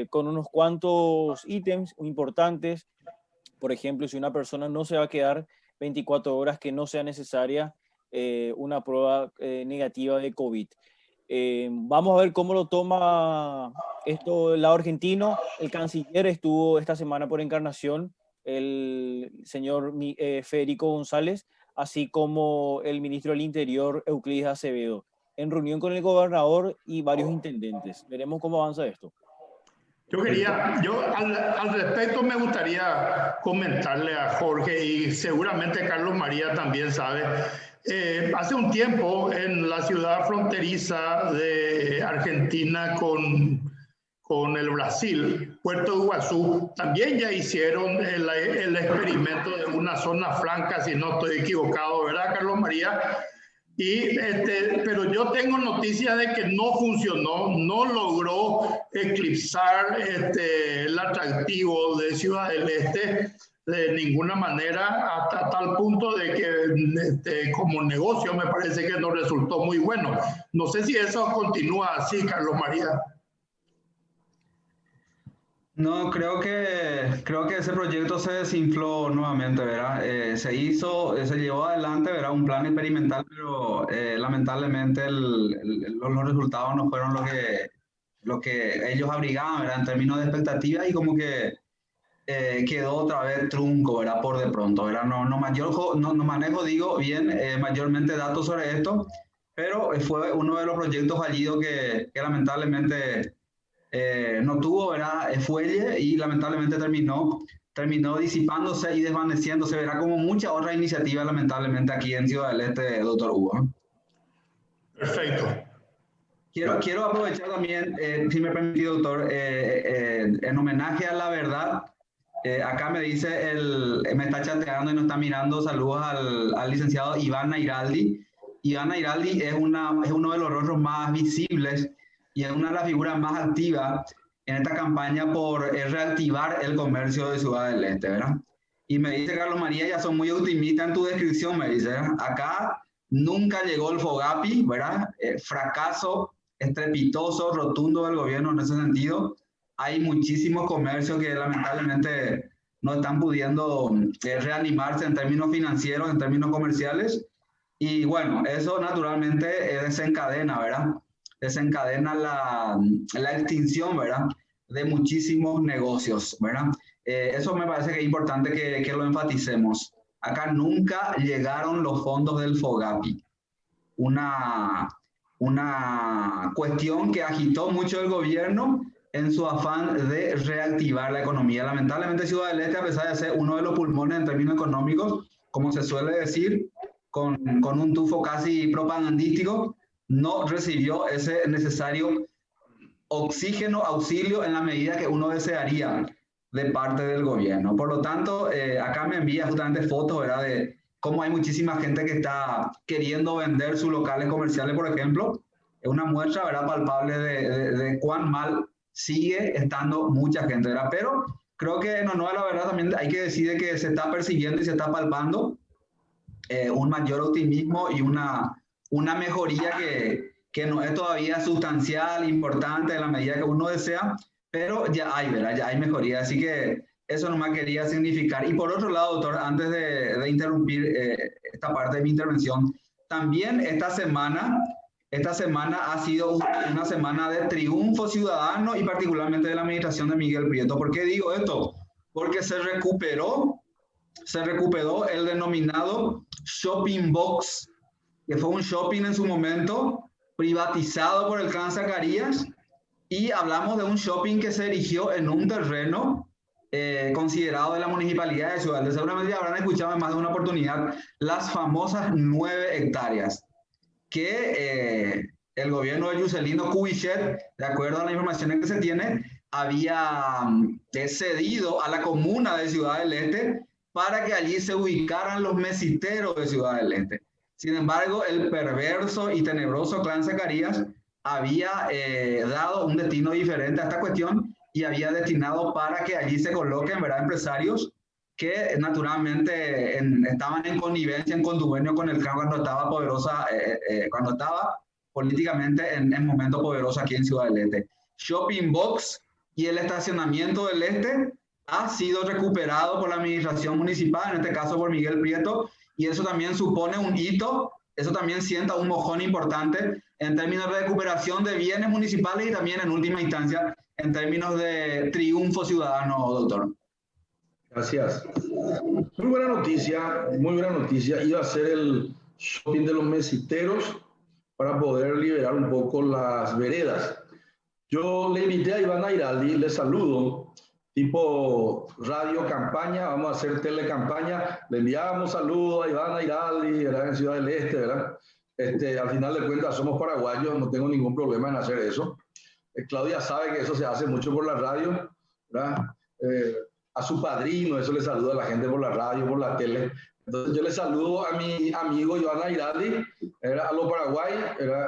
con unos cuantos ítems importantes. Por ejemplo, si una persona no se va a quedar 24 horas, que no sea necesaria una prueba negativa de COVID. Vamos a ver cómo lo toma esto el lado argentino. El canciller estuvo esta semana por Encarnación, el señor Federico González, así como el ministro del Interior, Euclides Acevedo, en reunión con el gobernador y varios intendentes. Veremos cómo avanza esto. Al respecto me gustaría comentarle a Jorge, y seguramente Carlos María también sabe, hace un tiempo en la ciudad fronteriza de Argentina con el Brasil, Puerto Iguazú, también ya hicieron el experimento de una zona franca, si no estoy equivocado, ¿verdad, Carlos María? Pero yo tengo noticias de que no funcionó, no logró eclipsar el atractivo de Ciudad del Este de ninguna manera, hasta tal punto de que como negocio me parece que no resultó muy bueno. No sé si eso continúa así, Carlos María. No, creo que ese proyecto se desinfló nuevamente, ¿verdad? Se llevó adelante, ¿verdad? Un plan experimental, pero lamentablemente los resultados no fueron lo que ellos abrigaban, ¿verdad? En términos de expectativas y como que quedó otra vez trunco, ¿verdad? Por de pronto, ¿verdad? No manejo, digo bien, mayormente datos sobre esto, pero fue uno de los proyectos fallidos que lamentablemente no tuvo, ¿verdad? Fuelle y lamentablemente terminó disipándose y desvaneciéndose, verá como muchas otras iniciativas lamentablemente aquí en Ciudad del Este, doctor Hugo. Perfecto. Quiero aprovechar también, si me permite, doctor, en homenaje a la verdad, acá me dice, me está chateando y nos está mirando, saludos al licenciado Iván Nairaldi. Iván Nairaldi es uno de los rostros más visibles y es una de las figuras más activas en esta campaña por reactivar el comercio de Ciudad del Este, ¿verdad? Y me dice, Carlos María, ya son muy optimistas en tu descripción, me dice, ¿verdad? Acá nunca llegó el FOGAPI, ¿verdad? Fracaso estrepitoso, rotundo del gobierno en ese sentido. Hay muchísimos comercios que lamentablemente no están pudiendo reanimarse en términos financieros, en términos comerciales. Y bueno, eso naturalmente desencadena, ¿verdad? Desencadena la extinción, ¿verdad? De muchísimos negocios, ¿verdad? Eso me parece que es importante que lo enfaticemos. Acá nunca llegaron los fondos del FOGAPI. Una cuestión que agitó mucho el gobierno en su afán de reactivar la economía. Lamentablemente Ciudad del Este, a pesar de ser uno de los pulmones en términos económicos, como se suele decir, con un tufo casi propagandístico, no recibió ese necesario oxígeno, auxilio en la medida que uno desearía de parte del gobierno. Por lo tanto, acá me envía justamente fotos, ¿verdad?, de cómo hay muchísima gente que está queriendo vender sus locales comerciales, por ejemplo. Es una muestra, ¿verdad?, palpable de cuán mal sigue estando mucha gente, ¿verdad? Pero creo que en honor a la verdad también hay que decir que se está percibiendo y se está palpando un mayor optimismo y una mejoría que no es todavía sustancial, importante en la medida que uno desea, pero ya hay, ¿verdad? Ya hay mejoría. Así que eso nomás quería significar. Y por otro lado, doctor, antes de interrumpir esta parte de mi intervención, también esta semana ha sido una semana de triunfo ciudadano y particularmente de la administración de Miguel Prieto. ¿Por qué digo esto? Porque se recuperó el denominado Shopping Box, que fue un shopping en su momento privatizado por el clan Zacarías, y hablamos de un shopping que se erigió en un terreno considerado de la municipalidad de Ciudad del Este. Seguramente habrán escuchado en más de una oportunidad las famosas 9 hectáreas que el gobierno de Juscelino Kubitschek, de acuerdo a las informaciones que se tiene, había cedido a la comuna de Ciudad del Este para que allí se ubicaran los mesiteros de Ciudad del Este. Sin embargo, el perverso y tenebroso clan Zacarías había dado un destino diferente a esta cuestión y había destinado para que allí se coloquen, ¿verdad?, empresarios que naturalmente estaban en connivencia, en contubernio con el clan cuando estaba poderosa, cuando estaba políticamente en momento poderoso aquí en Ciudad del Este. Shopping Box y el estacionamiento del Este ha sido recuperado por la administración municipal, en este caso por Miguel Prieto, y eso también supone un hito, eso también sienta un mojón importante en términos de recuperación de bienes municipales y también en última instancia en términos de triunfo ciudadano, doctor. Gracias. Muy buena noticia, muy buena noticia. Iba a ser el shopping de los mesiteros para poder liberar un poco las veredas. Yo le invité a Iván Nairaldi, le saludo, tipo radio campaña, vamos a hacer telecampaña, le enviamos saludos a Iván Nairaldi, ¿verdad?, en Ciudad del Este, ¿verdad? Al final de cuentas somos paraguayos, no tengo ningún problema en hacer eso. Claudia sabe que eso se hace mucho por la radio, ¿verdad? A su padrino, eso le saluda a la gente por la radio, por la tele. Entonces yo le saludo a mi amigo Iván Nairaldi, a los Paraguay,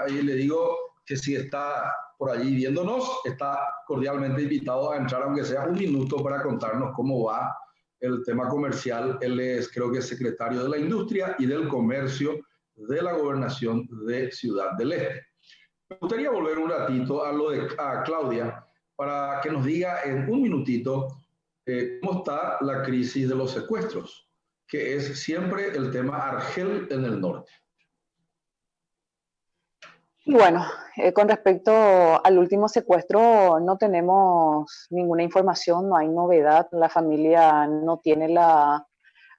y le digo que si está por allí viéndonos, está cordialmente invitado a entrar, aunque sea un minuto, para contarnos cómo va el tema comercial. Él es, creo que, secretario de la Industria y del Comercio de la Gobernación de Ciudad del Este. Me gustaría volver un ratito a lo de Claudia para que nos diga en un minutito cómo está la crisis de los secuestros, que es siempre el tema Argel en el norte. Y bueno, con respecto al último secuestro, no tenemos ninguna información, no hay novedad. La familia no tiene la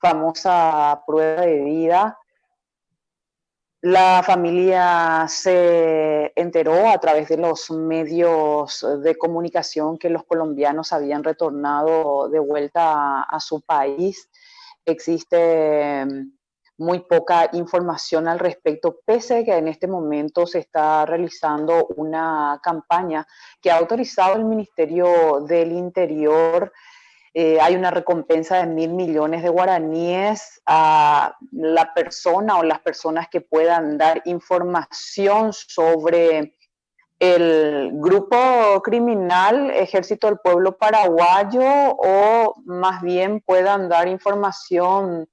famosa prueba de vida. La familia se enteró a través de los medios de comunicación que los colombianos habían retornado de vuelta a su país. Existe muy poca información al respecto, pese a que en este momento se está realizando una campaña que ha autorizado el Ministerio del Interior. Hay una recompensa de 1.000 millones de guaraníes a la persona o las personas que puedan dar información sobre el grupo criminal Ejército del Pueblo Paraguayo, o más bien puedan dar información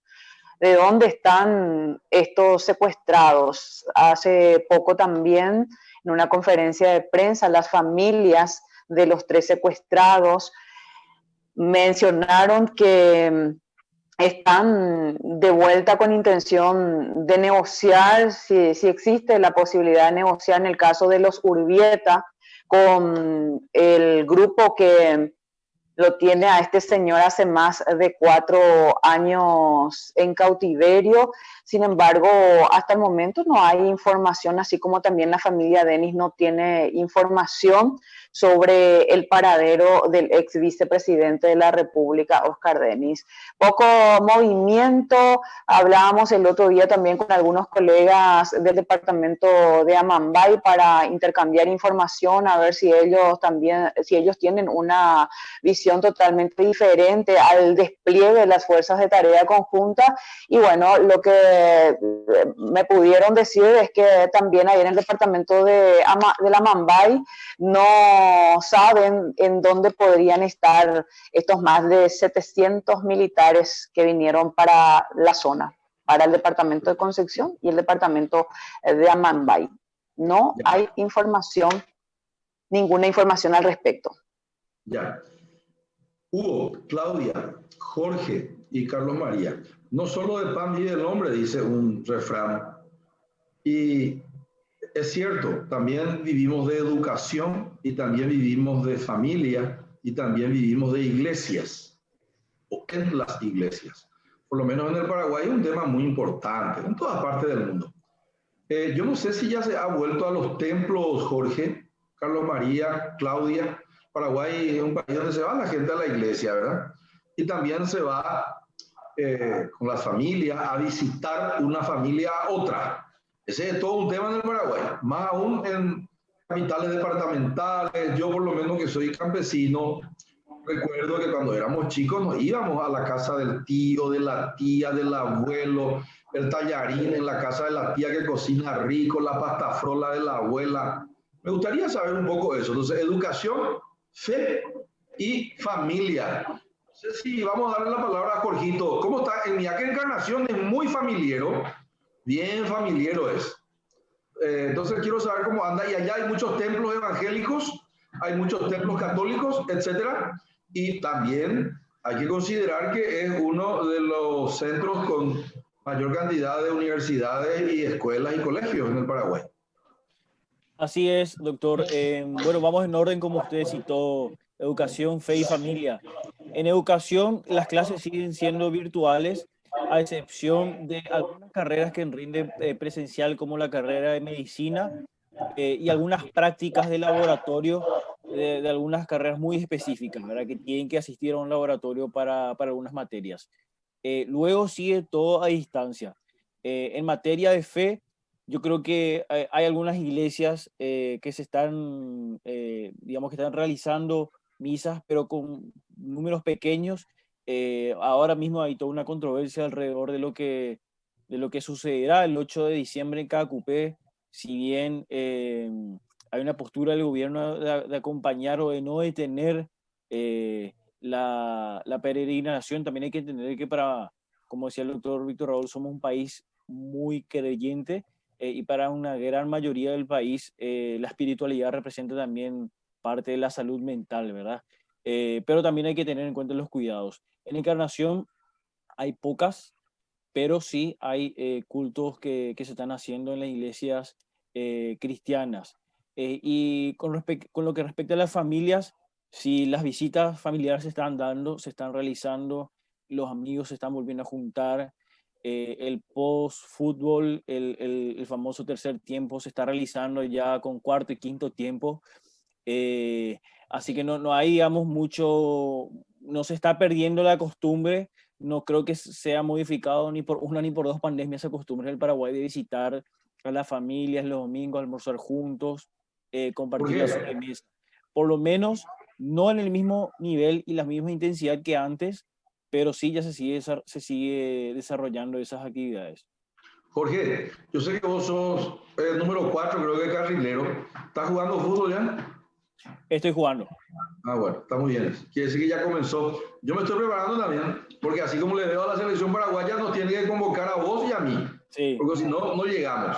de dónde están estos secuestrados. Hace poco también, en una conferencia de prensa, las familias de los 3 secuestrados mencionaron que están de vuelta con intención de negociar, si existe la posibilidad de negociar en el caso de los Urbieta, con el grupo que lo tiene a este señor hace más de 4 años en cautiverio. Sin embargo, hasta el momento no hay información, así como también la familia Denis no tiene información sobre el paradero del ex vicepresidente de la República, Oscar Denis. Poco movimiento. Hablábamos el otro día también con algunos colegas del departamento de Amambay para intercambiar información, a ver si ellos tienen una visión totalmente diferente al despliegue de las fuerzas de tarea conjunta. Y bueno, lo que me pudieron decir es que también ahí en el departamento de la Amambay no saben en dónde podrían estar estos más de 700 militares que vinieron para la zona, para el departamento de Concepción y el departamento de Amambay. No hay información, ninguna información al respecto. Ya. Hugo, Claudia, Jorge y Carlos María. No solo de pan vive el hombre, dice un refrán. Y es cierto, también vivimos de educación y también vivimos de familia y también vivimos de iglesias, o en las iglesias. Por lo menos en el Paraguay es un tema muy importante, en todas partes del mundo. Yo no sé si ya se ha vuelto a los templos, Jorge, Carlos María, Claudia. Paraguay es un país donde se va la gente a la iglesia, ¿verdad? Y también se va con las familias a visitar una familia a otra. Ese es todo un tema en el Paraguay, más aún en capitales departamentales. Yo por lo menos que soy campesino, recuerdo que cuando éramos chicos nos íbamos a la casa del tío, de la tía, del abuelo, el tallarín en la casa de la tía que cocina rico, la pasta frola de la abuela. Me gustaría saber un poco eso. Entonces, educación, fe y familia. No sé si vamos a darle la palabra a Jorgito. ¿Cómo está? En mi Encarnación es muy familiero, bien familiero es. Entonces quiero saber cómo anda. Y allá hay muchos templos evangélicos, hay muchos templos católicos, etcétera. Y también hay que considerar que es uno de los centros con mayor cantidad de universidades y escuelas y colegios en el Paraguay. Así es, doctor. Bueno, vamos en orden como usted citó, educación, fe y familia. En educación, las clases siguen siendo virtuales, a excepción de algunas carreras que rinden presencial, como la carrera de medicina y algunas prácticas de laboratorio de algunas carreras muy específicas, ¿verdad? Que tienen que asistir a un laboratorio para algunas materias. Luego sigue todo a distancia. En materia de fe, yo creo que hay algunas iglesias que se están, digamos, que están realizando misas, pero con números pequeños. Ahora mismo hay toda una controversia alrededor de lo que sucederá el 8 de diciembre en Caacupé, si bien hay una postura del gobierno de acompañar o de no detener la peregrinación. También hay que entender que como decía el doctor Víctor Raúl, somos un país muy creyente y para una gran mayoría del país la espiritualidad representa también parte de la salud mental, ¿verdad? Pero también hay que tener en cuenta los cuidados. En Encarnación hay pocas, pero sí hay cultos que se están haciendo en las iglesias cristianas. Y con lo que respecta a las familias, si las visitas familiares se están dando, se están realizando, los amigos se están volviendo a juntar, el post-fútbol, el famoso tercer tiempo se está realizando ya con cuarto y quinto tiempo. Así que no hay, digamos, mucho, no se está perdiendo la costumbre. No creo que sea modificado ni por una ni por dos pandemias esa costumbre del Paraguay de visitar a las familias los domingos, almorzar juntos, ¿Por compartir la qué? sobremesa. Por lo menos no en el mismo nivel y la misma intensidad que antes, pero sí ya se sigue desarrollando esas actividades. Jorge, yo sé que vos sos el número 4, creo que carrilero. ¿Estás jugando fútbol ya? Estoy jugando. Ah, bueno, está muy bien. Quiere decir que ya comenzó. Yo me estoy preparando también, porque así como le veo a la selección paraguaya, nos tiene que convocar a vos y a mí, Sí. porque si no, no llegamos.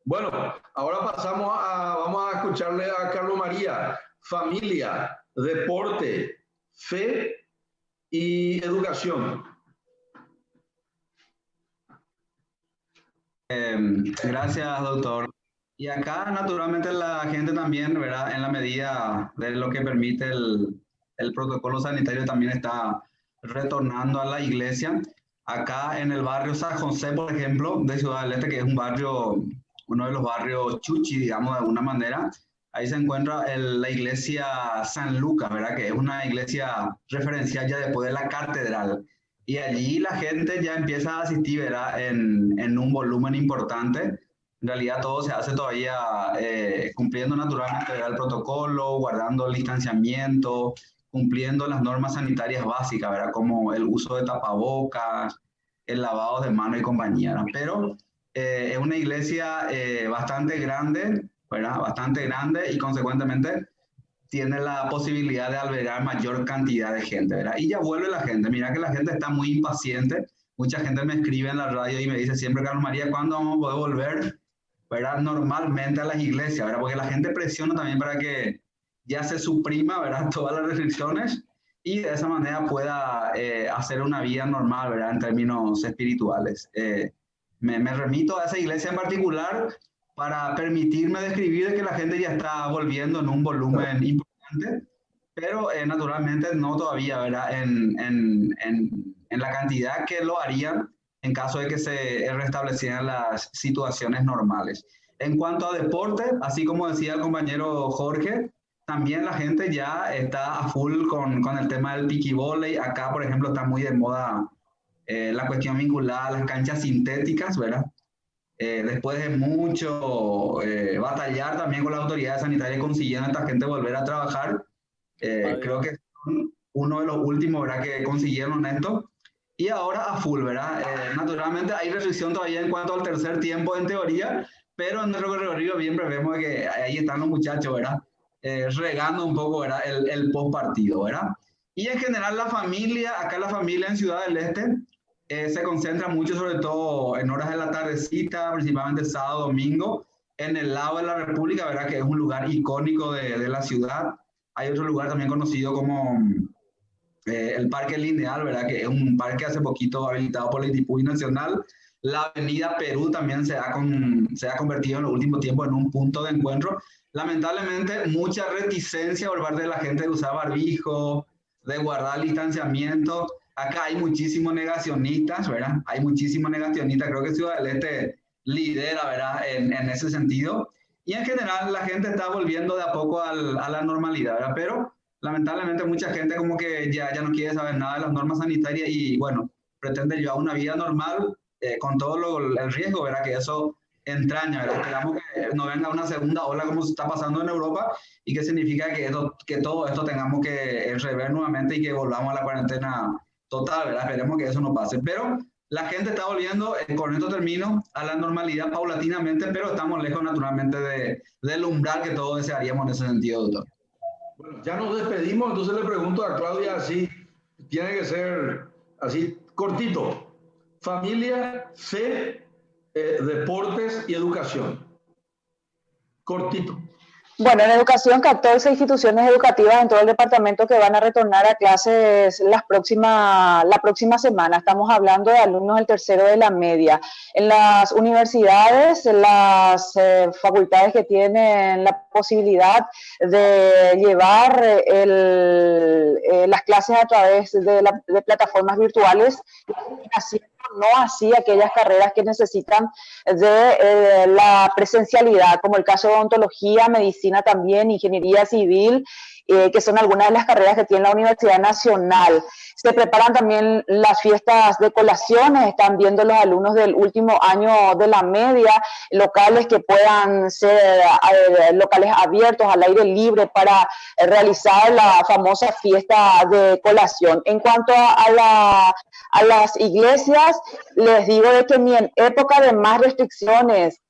Bueno, ahora vamos a escucharle a Carlos María. Familia, deporte, fe y educación. Gracias, doctor. Y acá, naturalmente, la gente también, ¿verdad? En la medida de lo que permite el protocolo sanitario, también está retornando a la iglesia. Acá en el barrio San José, por ejemplo, de Ciudad del Este, que es un barrio, uno de los barrios chuchi, digamos, de alguna manera, ahí se encuentra la iglesia San Lucas, ¿verdad? Que es una iglesia referencial ya después de la catedral. Y allí la gente ya empieza a asistir, ¿verdad? En un volumen importante. En realidad todo se hace todavía cumpliendo naturalmente, ¿verdad? El protocolo, guardando el distanciamiento, cumpliendo las normas sanitarias básicas, ¿verdad? Como el uso de tapabocas, el lavado de manos y compañía, ¿verdad? Pero es una iglesia bastante grande, ¿verdad? Bastante grande y consecuentemente tiene la posibilidad de albergar mayor cantidad de gente, ¿verdad? Y ya vuelve la gente. Mira que la gente está muy impaciente. Mucha gente me escribe en la radio y me dice siempre, Carlos María, ¿cuándo vamos a poder volver, ¿verdad? Normalmente a las iglesias, ¿verdad? Porque la gente presiona también para que ya se suprima, ¿verdad? Todas las restricciones y de esa manera pueda hacer una vida normal, ¿verdad? En términos espirituales. Me remito a esa iglesia en particular para permitirme describir que la gente ya está volviendo en un volumen importante, pero naturalmente no todavía, ¿verdad? En la cantidad que lo harían en caso de que se restablecieran las situaciones normales. En cuanto a deporte, así como decía el compañero Jorge, también la gente ya está a full con el tema del piquivoley. Acá, por ejemplo, está muy de moda la cuestión vinculada a las canchas sintéticas, ¿verdad? Después de mucho batallar también con las autoridades sanitarias consiguieron a esta gente volver a trabajar. Creo que son uno de los últimos, ¿verdad? Que consiguieron esto. Y ahora a full, ¿verdad? Naturalmente hay restricción todavía en cuanto al tercer tiempo en teoría, pero en nuestro recorrido siempre vemos que ahí están los muchachos, ¿verdad? Regando un poco, ¿verdad? El post partido, ¿verdad? Y en general la familia, acá la familia en Ciudad del Este, se concentra mucho sobre todo en horas de la tardecita, principalmente sábado, domingo, en el lado de la República, ¿verdad? Que es un lugar icónico de la ciudad. Hay otro lugar también conocido como el Parque Lineal, ¿verdad? Que es un parque hace poquito habilitado por la ITIPUI Nacional. La Avenida Perú también se ha convertido en los últimos tiempos en un punto de encuentro. Lamentablemente, mucha reticencia por parte de la gente de usar barbijo, de guardar el distanciamiento. Acá hay muchísimos negacionistas, ¿verdad? Hay muchísimos negacionistas. Creo que Ciudad del Este lidera, ¿verdad? En ese sentido. Y en general la gente está volviendo de a poco a la normalidad, ¿verdad? Pero lamentablemente mucha gente como que ya no quiere saber nada de las normas sanitarias y bueno, pretende llevar una vida normal con todo el riesgo, ¿verdad? Que eso entraña, ¿verdad? Esperamos que no venga una segunda ola como está pasando en Europa y que significa que todo esto tengamos que rever nuevamente y que volvamos a la cuarentena total, ¿verdad? Esperemos que eso no pase. Pero la gente está volviendo, con esto termino, a la normalidad paulatinamente, pero estamos lejos naturalmente del umbral que todos desearíamos en ese sentido, doctor. Bueno, ya nos despedimos, entonces le pregunto a Claudia así, tiene que ser así cortito. Familia, fe, deportes y educación. Cortito. Bueno, en educación, 14 instituciones educativas en todo el departamento que van a retornar a clases la próxima semana. Estamos hablando de alumnos del tercero de la media. En las universidades, las facultades que tienen la posibilidad de llevar las clases a través de plataformas virtuales, no así aquellas carreras que necesitan de la presencialidad, como el caso de odontología, medicina también, ingeniería civil, que son algunas de las carreras que tiene la Universidad Nacional. Se preparan también las fiestas de colaciones, están viendo los alumnos del último año de la media, locales que puedan ser locales abiertos al aire libre para realizar la famosa fiesta de colación. En cuanto a las iglesias, les digo de que ni en época de más restricciones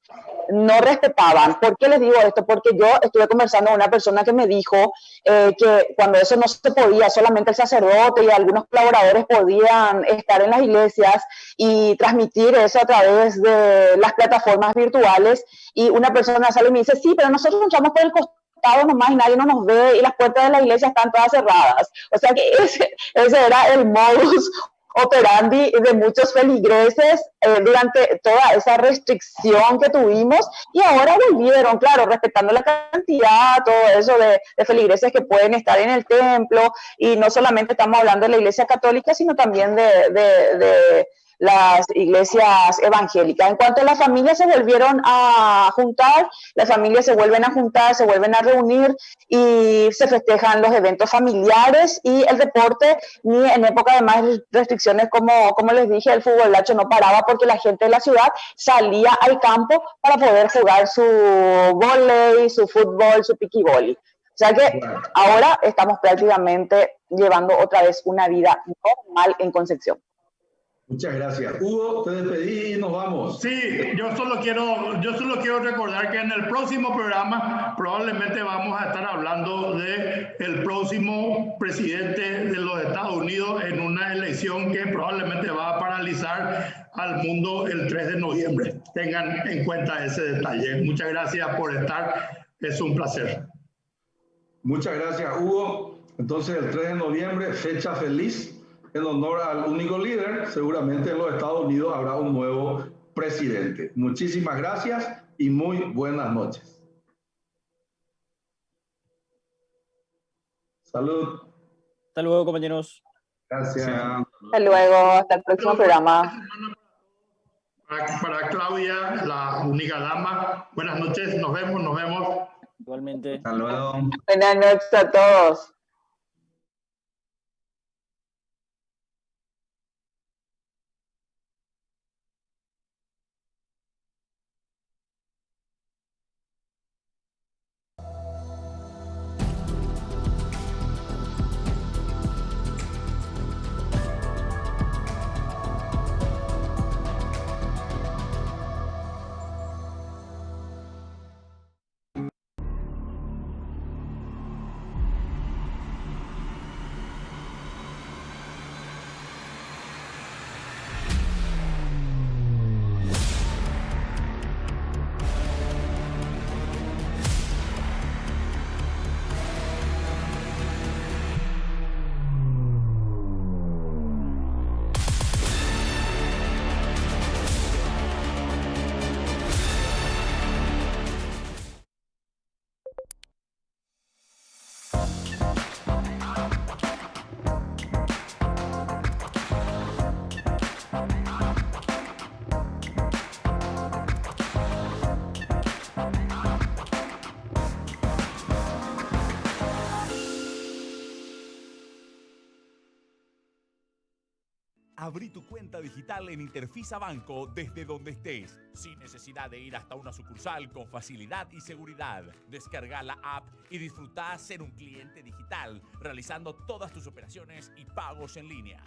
no respetaban. ¿Por qué les digo esto? Porque yo estuve conversando con una persona que me dijo que cuando eso no se podía, solamente el sacerdote y algunos colaboradores podían estar en las iglesias y transmitir eso a través de las plataformas virtuales, y una persona sale y me dice, sí, pero nosotros entramos por el costado nomás y nadie no nos ve y las puertas de la iglesia están todas cerradas. O sea que ese era el modus operandi de muchos feligreses durante toda esa restricción que tuvimos, y ahora volvieron, claro, respetando la cantidad, todo eso de feligreses que pueden estar en el templo, y no solamente estamos hablando de la iglesia católica, sino también de las iglesias evangélicas. En cuanto a las familias se volvieron a juntar, las familias se vuelven a juntar, se vuelven a reunir y se festejan los eventos familiares, y el deporte, ni en época de más restricciones, como les dije, el fútbolacho no paraba porque la gente de la ciudad salía al campo para poder jugar su vóley, su fútbol, su piquiboli. O sea que ahora estamos prácticamente llevando otra vez una vida normal en Concepción. Muchas gracias. Hugo, te despedí y nos vamos. Sí, yo solo quiero recordar que en el próximo programa probablemente vamos a estar hablando de el próximo presidente de los Estados Unidos en una elección que probablemente va a paralizar al mundo el 3 de noviembre. Tengan en cuenta ese detalle. Muchas gracias por estar. Es un placer. Muchas gracias, Hugo. Entonces, el 3 de noviembre, fecha feliz. En honor al único líder, seguramente en los Estados Unidos habrá un nuevo presidente. Muchísimas gracias y muy buenas noches. Salud. Hasta luego, compañeros. Gracias. Hasta luego, hasta el próximo programa. Para Claudia, la única dama, buenas noches, nos vemos. Igualmente. Hasta luego. Buenas noches a todos. Abrí tu cuenta digital en Interfisa Banco desde donde estés, sin necesidad de ir hasta una sucursal, con facilidad y seguridad. Descarga la app y disfruta ser un cliente digital, realizando todas tus operaciones y pagos en líneas.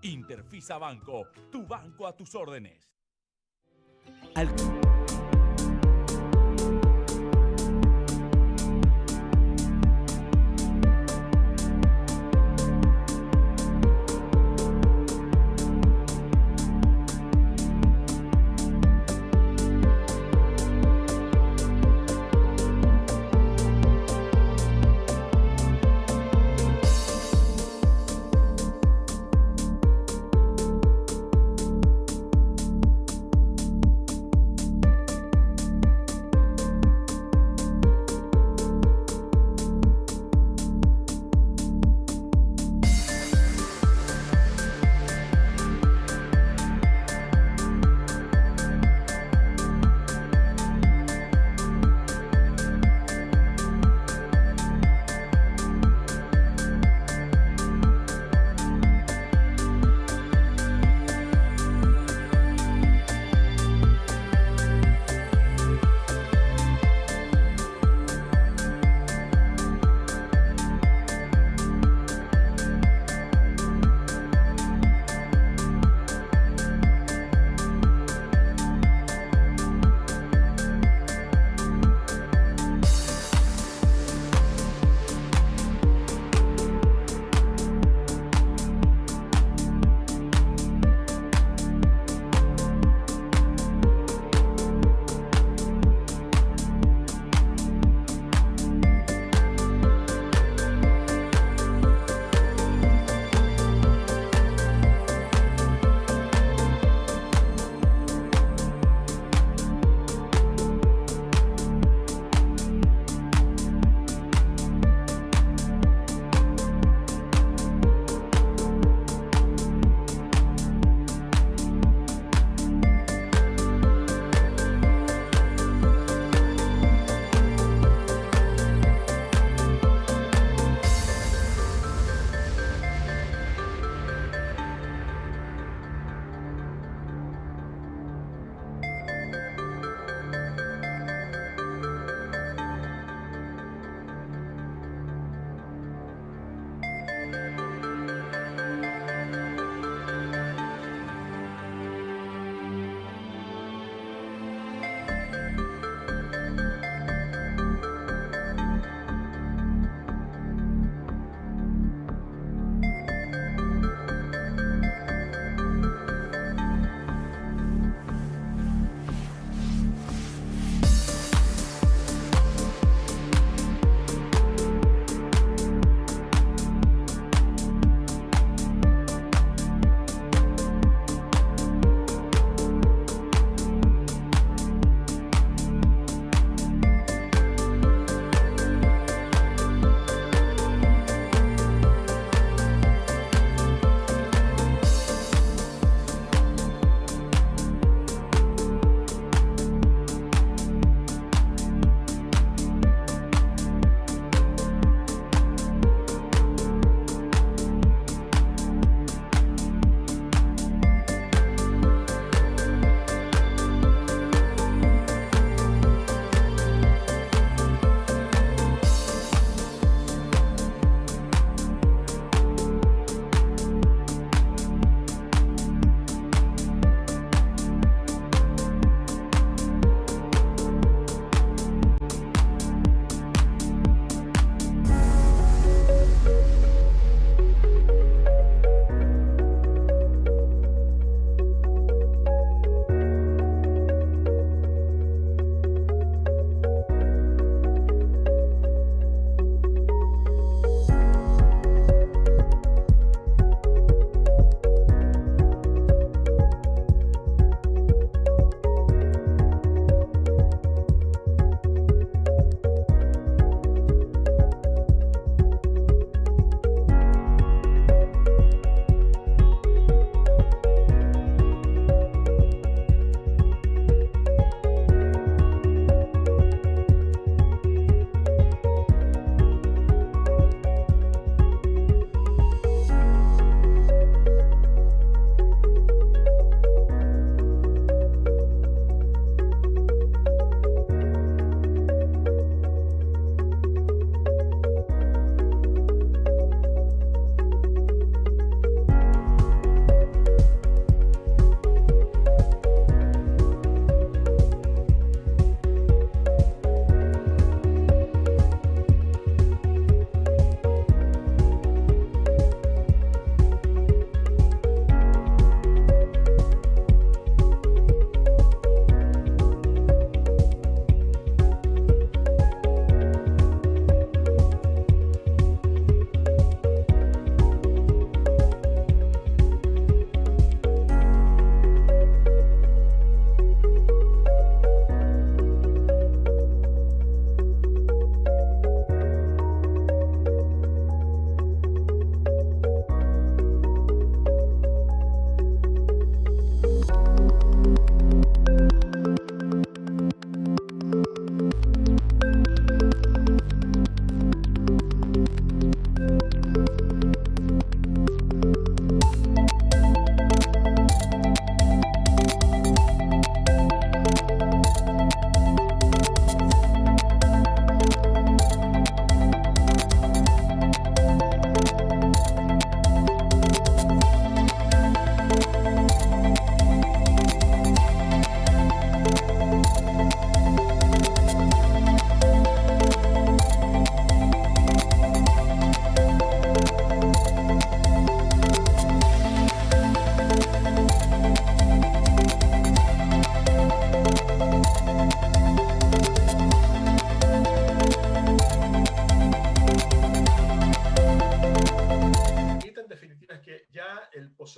Interfisa Banco, tu banco a tus órdenes.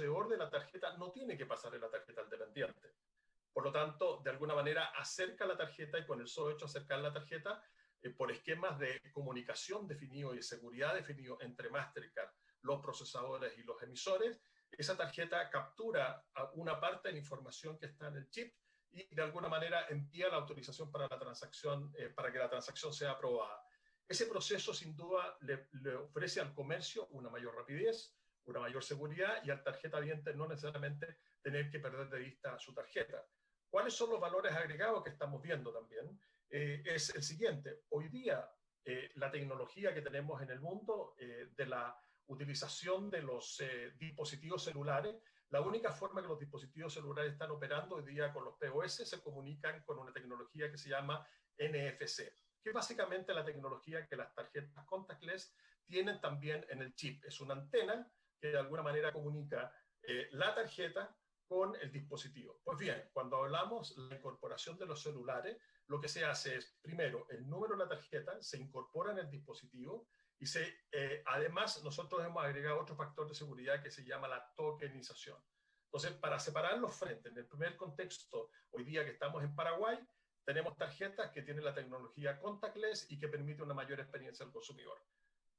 poseedor de la tarjeta no tiene que pasarle la tarjeta al dependiente. Por lo tanto, de alguna manera acerca la tarjeta, y con el solo hecho de acercar la tarjeta, por esquemas de comunicación definido y de seguridad definido entre Mastercard, los procesadores y los emisores, esa tarjeta captura una parte de la información que está en el chip y de alguna manera envía la autorización para la transacción, para que la transacción sea aprobada. Ese proceso sin duda le ofrece al comercio una mayor rapidez, una mayor seguridad, y al tarjeta viente no necesariamente tener que perder de vista su tarjeta. ¿Cuáles son los valores agregados que estamos viendo también? Es el siguiente. Hoy día la tecnología que tenemos en el mundo de la utilización de los dispositivos celulares, la única forma que los dispositivos celulares están operando hoy día con los POS se comunican con una tecnología que se llama NFC, que es básicamente la tecnología que las tarjetas contactless tienen también en el chip. Es una antena que de alguna manera comunica la tarjeta con el dispositivo. Pues bien, cuando hablamos de la incorporación de los celulares, lo que se hace es, primero, el número de la tarjeta se incorpora en el dispositivo y además nosotros hemos agregado otro factor de seguridad que se llama la tokenización. Entonces, para separar los frentes, en el primer contexto, hoy día que estamos en Paraguay, tenemos tarjetas que tienen la tecnología contactless y que permite una mayor experiencia al consumidor.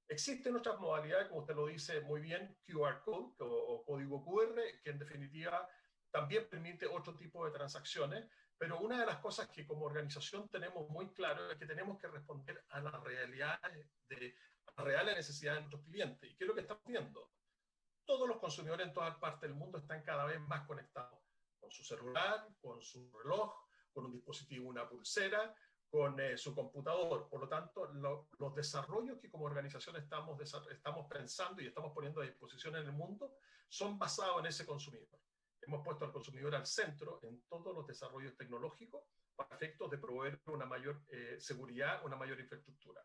Existen otras modalidades, como usted lo dice muy bien, QR Code o código QR, que en definitiva también permite otro tipo de transacciones, pero una de las cosas que como organización tenemos muy claro es que tenemos que responder a las realidades a las reales necesidades de nuestros clientes. ¿Y qué es lo que estamos viendo? Todos los consumidores en todas partes del mundo están cada vez más conectados con su celular, con su reloj, con un dispositivo, una pulsera, con su computador. Por lo tanto, los desarrollos que como organización estamos pensando y estamos poniendo a disposición en el mundo son basados en ese consumidor. Hemos puesto al consumidor al centro en todos los desarrollos tecnológicos para efectos de proveer una mayor seguridad, una mayor infraestructura.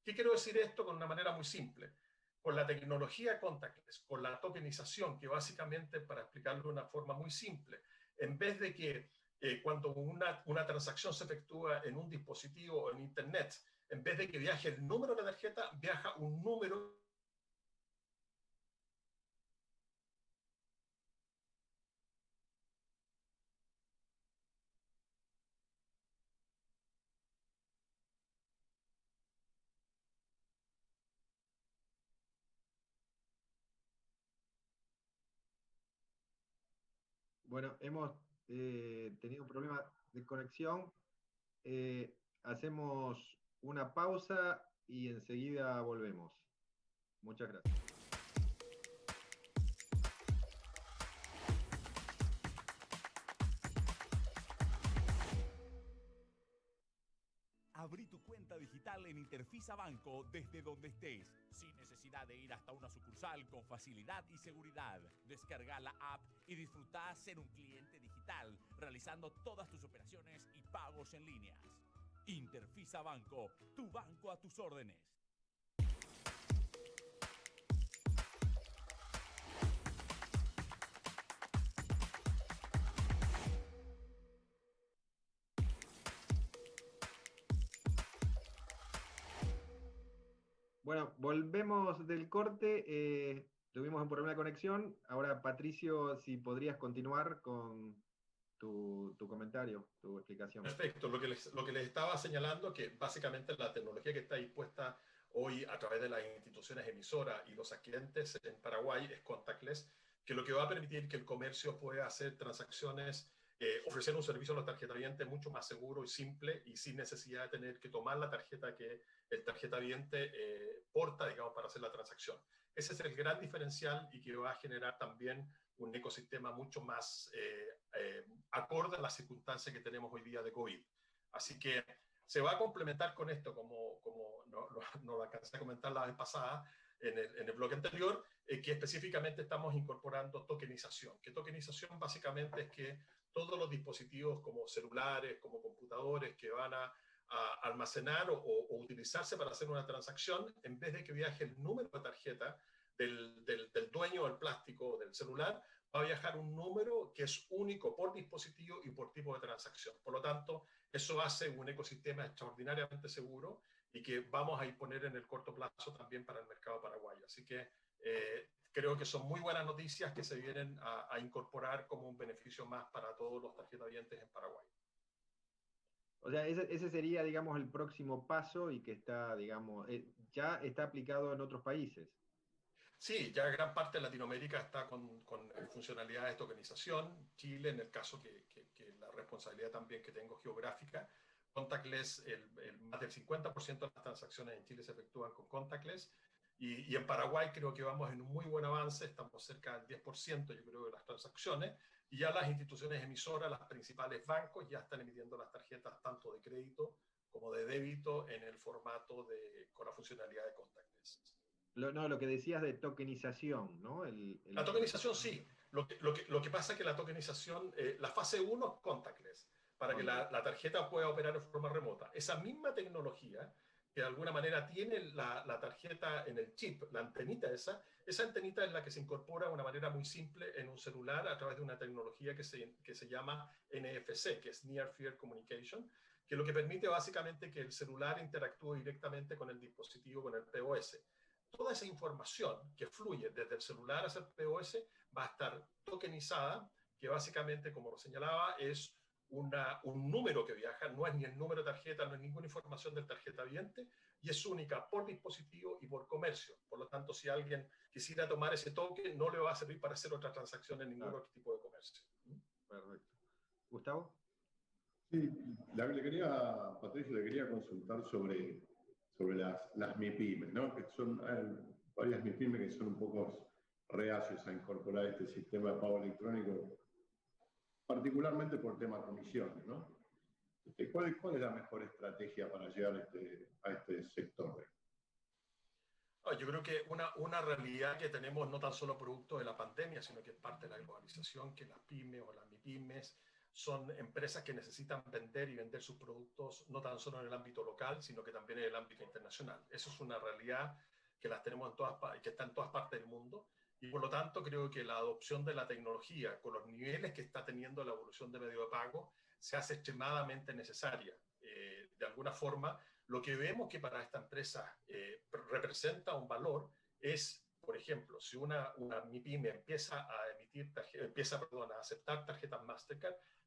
¿Qué quiero decir esto con una manera muy simple? Con la tecnología contactless, con la tokenización, que básicamente, para explicarlo de una forma muy simple, en vez de que cuando una transacción se efectúa en un dispositivo o en Internet, en vez de que viaje el número de la tarjeta, viaja un número. Bueno, hemos tenido un problema de conexión. Hacemos una pausa y enseguida volvemos. Muchas gracias. Abrí tu cuenta digital en Interfisa Banco desde donde estés, sin necesidad de ir hasta una sucursal, con facilidad y seguridad. Descarga la app y disfruta ser un cliente digital, realizando todas tus operaciones y pagos en líneas. Interfisa Banco, tu banco a tus órdenes. Bueno, volvemos del corte. Tuvimos un problema de conexión. Ahora, Patricio, si podrías continuar con tu comentario, tu explicación. Perfecto. Lo que les estaba señalando, que básicamente la tecnología que está dispuesta hoy a través de las instituciones emisoras y los adquirentes en Paraguay es contactless, que lo que va a permitir que el comercio pueda hacer transacciones, ofrecer un servicio a los tarjetavientes mucho más seguro y simple y sin necesidad de tener que tomar la tarjeta que el tarjetaviente porta, digamos, para hacer la transacción. Ese es el gran diferencial y que va a generar también un ecosistema mucho más acorde a las circunstancias que tenemos hoy día de COVID. Así que se va a complementar con esto, como no lo alcancé a comentar la vez pasada en el bloque anterior, que específicamente estamos incorporando tokenización. Que tokenización básicamente es que todos los dispositivos como celulares, como computadores que van a almacenar o utilizarse para hacer una transacción, en vez de que viaje el número de tarjeta del dueño del plástico o del celular, va a viajar un número que es único por dispositivo y por tipo de transacción. Por lo tanto, eso hace un ecosistema extraordinariamente seguro y que vamos a imponer en el corto plazo también para el mercado paraguayo. Así que creo que son muy buenas noticias que se vienen a incorporar como un beneficio más para todos los tarjetavientes en Paraguay. O sea, ese sería, digamos, el próximo paso y que está, digamos, ya está aplicado en otros países. Sí, ya gran parte de Latinoamérica está con funcionalidades de tokenización. Chile, en el caso que la responsabilidad también que tengo geográfica, contactless, más del 50% de las transacciones en Chile se efectúan con contactless. Y en Paraguay creo que vamos en un muy buen avance, estamos cerca del 10%, yo creo, de las transacciones. Y ya las instituciones emisoras, los principales bancos, ya están emitiendo las tarjetas tanto de crédito como de débito en el formato con la funcionalidad de contactless. Lo que decías de tokenización, ¿no? La tokenización sí. Lo que pasa es que la tokenización, la fase 1 es contactless, para que la tarjeta pueda operar en forma remota. Esa misma tecnología, que de alguna manera tiene la tarjeta en el chip, la antenita esa antenita es la que se incorpora de una manera muy simple en un celular a través de una tecnología que se llama NFC, que es Near Field Communication, que lo que permite básicamente que el celular interactúe directamente con el dispositivo, con el POS. Toda esa información que fluye desde el celular hacia el POS va a estar tokenizada, que básicamente, como lo señalaba, es un número que viaja, no es ni el número de tarjeta, no es ninguna información del tarjetaviente, y es única por dispositivo y por comercio. Por lo tanto, si alguien quisiera tomar ese token, no le va a servir para hacer otra transacción en ningún otro tipo de comercio. Perfecto. ¿Gustavo? Sí, Patricio, le quería consultar sobre las MIPYMES, ¿no? Que son varias MIPYMES que son un poco reacios a incorporar este sistema de pago electrónico, particularmente por tema de comisiones, ¿no? ¿Cuál es la mejor estrategia para llegar a este sector? Yo creo que una realidad que tenemos no tan solo producto de la pandemia, sino que es parte de la globalización, que las pymes o las MIPYMES son empresas que necesitan vender y vender sus productos no tan solo en el ámbito local, sino que también en el ámbito internacional. Eso es una realidad que las tenemos que está en todas partes del mundo, y por lo tanto creo que la adopción de la tecnología con los niveles que está teniendo la evolución de medio de pago se hace extremadamente necesaria. De alguna forma, lo que vemos que para esta empresa representa un valor es, por ejemplo, si una MIPYME empieza a aceptar tarjetas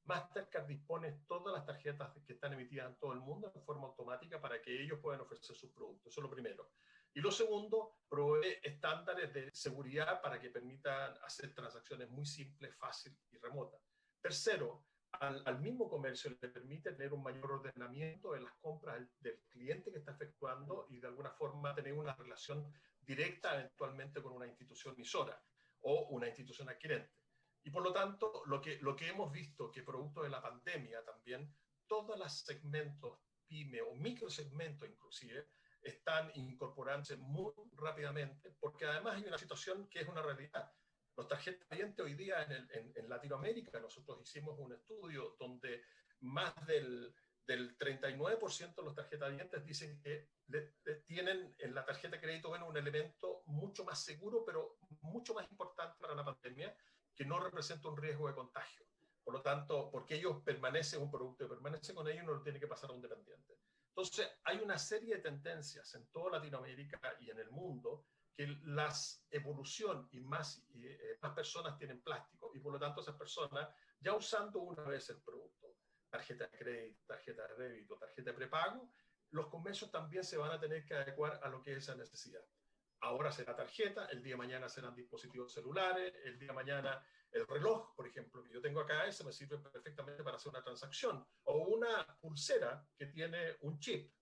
Mastercard dispone todas las tarjetas que están emitidas en todo el mundo en forma automática para que ellos puedan ofrecer sus productos. Eso es lo primero. Y lo segundo, provee estándares de seguridad para que permitan hacer transacciones muy simples, fáciles y remotas. Tercero, al mismo comercio le permite tener un mayor ordenamiento en las compras del cliente que está efectuando y de alguna forma tener una relación directa eventualmente con una institución emisora o una institución adquirente. Y por lo tanto, lo que hemos visto que producto de la pandemia también, todos los segmentos pyme o microsegmentos inclusive, están incorporándose muy rápidamente, porque además hay una situación que es una realidad. Los tarjetavientes hoy día en Latinoamérica, nosotros hicimos un estudio donde más del 39% de los tarjetavientes dicen que tienen en la tarjeta de crédito un elemento mucho más seguro, pero mucho más importante para la pandemia, que no representa un riesgo de contagio. Por lo tanto, porque ellos permanecen un producto y permanece con ellos, no lo tiene que pasar a un dependiente. Entonces, hay una serie de tendencias en toda Latinoamérica y en el mundo que la evolución y más personas tienen plástico, y por lo tanto esas personas, ya usando una vez el producto, tarjeta de crédito, tarjeta de débito, tarjeta de prepago, los comercios también se van a tener que adecuar a lo que es esa necesidad. Ahora será tarjeta, el día de mañana serán dispositivos celulares, el día de mañana el reloj, por ejemplo, que yo tengo acá, ese me sirve perfectamente para hacer una transacción, o una pulsera que tiene un chip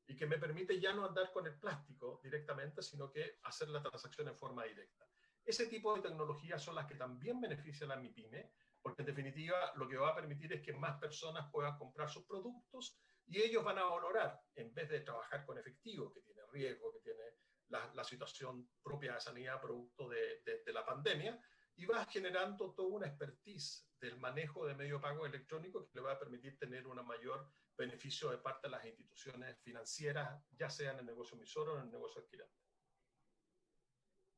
y que me permite ya no andar con el plástico directamente, sino que hacer la transacción en forma directa. Ese tipo de tecnologías son las que también benefician a mi pyme, porque en definitiva lo que va a permitir es que más personas puedan comprar sus productos y ellos van a valorar, en vez de trabajar con efectivo, que tiene riesgo, que tiene la situación propia de sanidad producto de la pandemia, y va generando toda una expertise del manejo de medio pago electrónico que le va a permitir tener un mayor beneficio de parte de las instituciones financieras, ya sea en el negocio emisor o en el negocio adquirente.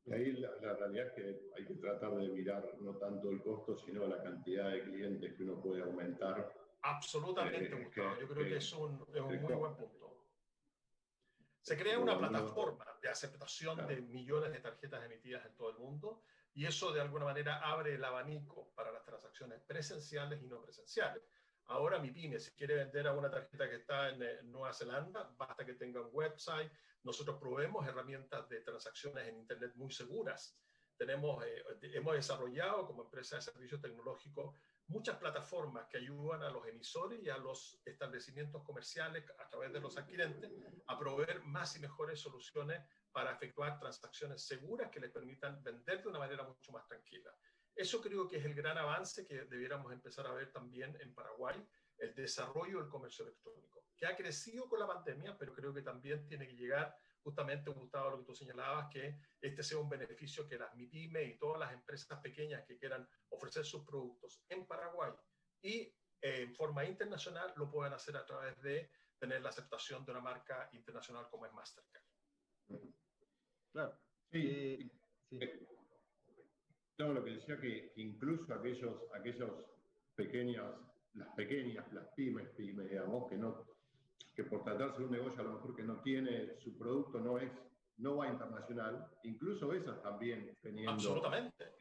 Y ahí la realidad es que hay que tratar de mirar no tanto el costo, sino la cantidad de clientes que uno puede aumentar. Absolutamente, Gustavo. Yo creo que es un muy buen punto. Se crea una plataforma de aceptación de millones de tarjetas emitidas en todo el mundo y eso de alguna manera abre el abanico para las transacciones presenciales y no presenciales. Ahora mi pyme, si quiere vender a una tarjeta que está en Nueva Zelanda, basta que tenga un website. Nosotros proveemos herramientas de transacciones en Internet muy seguras. Hemos desarrollado como empresa de servicios tecnológicos muchas plataformas que ayudan a los emisores y a los establecimientos comerciales a través de los adquirentes a proveer más y mejores soluciones para efectuar transacciones seguras que les permitan vender de una manera mucho más tranquila. Eso creo que es el gran avance que debiéramos empezar a ver también en Paraguay, el desarrollo del comercio electrónico, que ha crecido con la pandemia, pero creo que también tiene que llegar, justamente, Gustavo, lo que tú señalabas, que este sea un beneficio que las MIPYME y todas las empresas pequeñas que quieran ofrecer sus productos en Paraguay y en forma internacional lo puedan hacer a través de tener la aceptación de una marca internacional como es Mastercard. Claro. Sí. Sí. No, lo que decía que incluso aquellos pequeñas, las pymes, digamos, que por tratarse de un negocio a lo mejor que no tiene, su producto no va internacional, incluso esas también teniendo Absolutamente.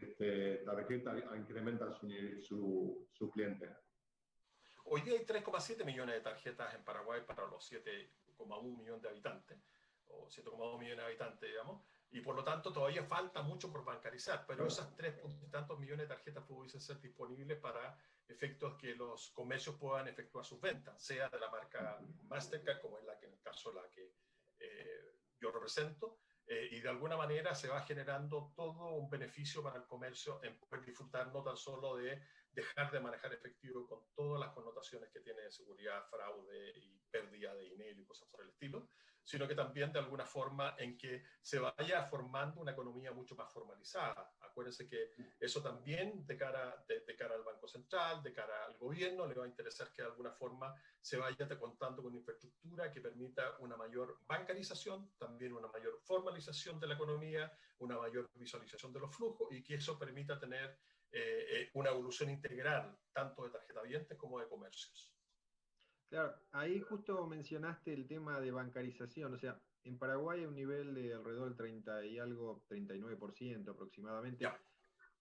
tarjeta incrementan su cliente. Hoy día hay 3,7 millones de tarjetas en Paraguay para los 7,1 millones de habitantes, o 7,2 millones de habitantes, digamos, y por lo tanto todavía falta mucho por bancarizar, pero esas 3 y tantos millones de tarjetas pudiesen ser disponibles para efectos que los comercios puedan efectuar sus ventas, sea de la marca Mastercard, como es en el caso de la que yo represento, y de alguna manera se va generando todo un beneficio para el comercio en poder disfrutar no tan solo de dejar de manejar efectivo con todas las connotaciones que tiene de seguridad, fraude y pérdida de dinero y cosas por el estilo, sino que también de alguna forma en que se vaya formando una economía mucho más formalizada. Acuérdense que eso también de cara al Banco Central, de cara al gobierno, le va a interesar que de alguna forma se vaya contando con infraestructura que permita una mayor bancarización, también una mayor formalización de la economía, una mayor visualización de los flujos y que eso permita tener una evolución integral, tanto de tarjetavientes como de comercios. Claro, ahí justo mencionaste el tema de bancarización, o sea, en Paraguay hay un nivel de alrededor del 30 y algo, 39% aproximadamente. Ya.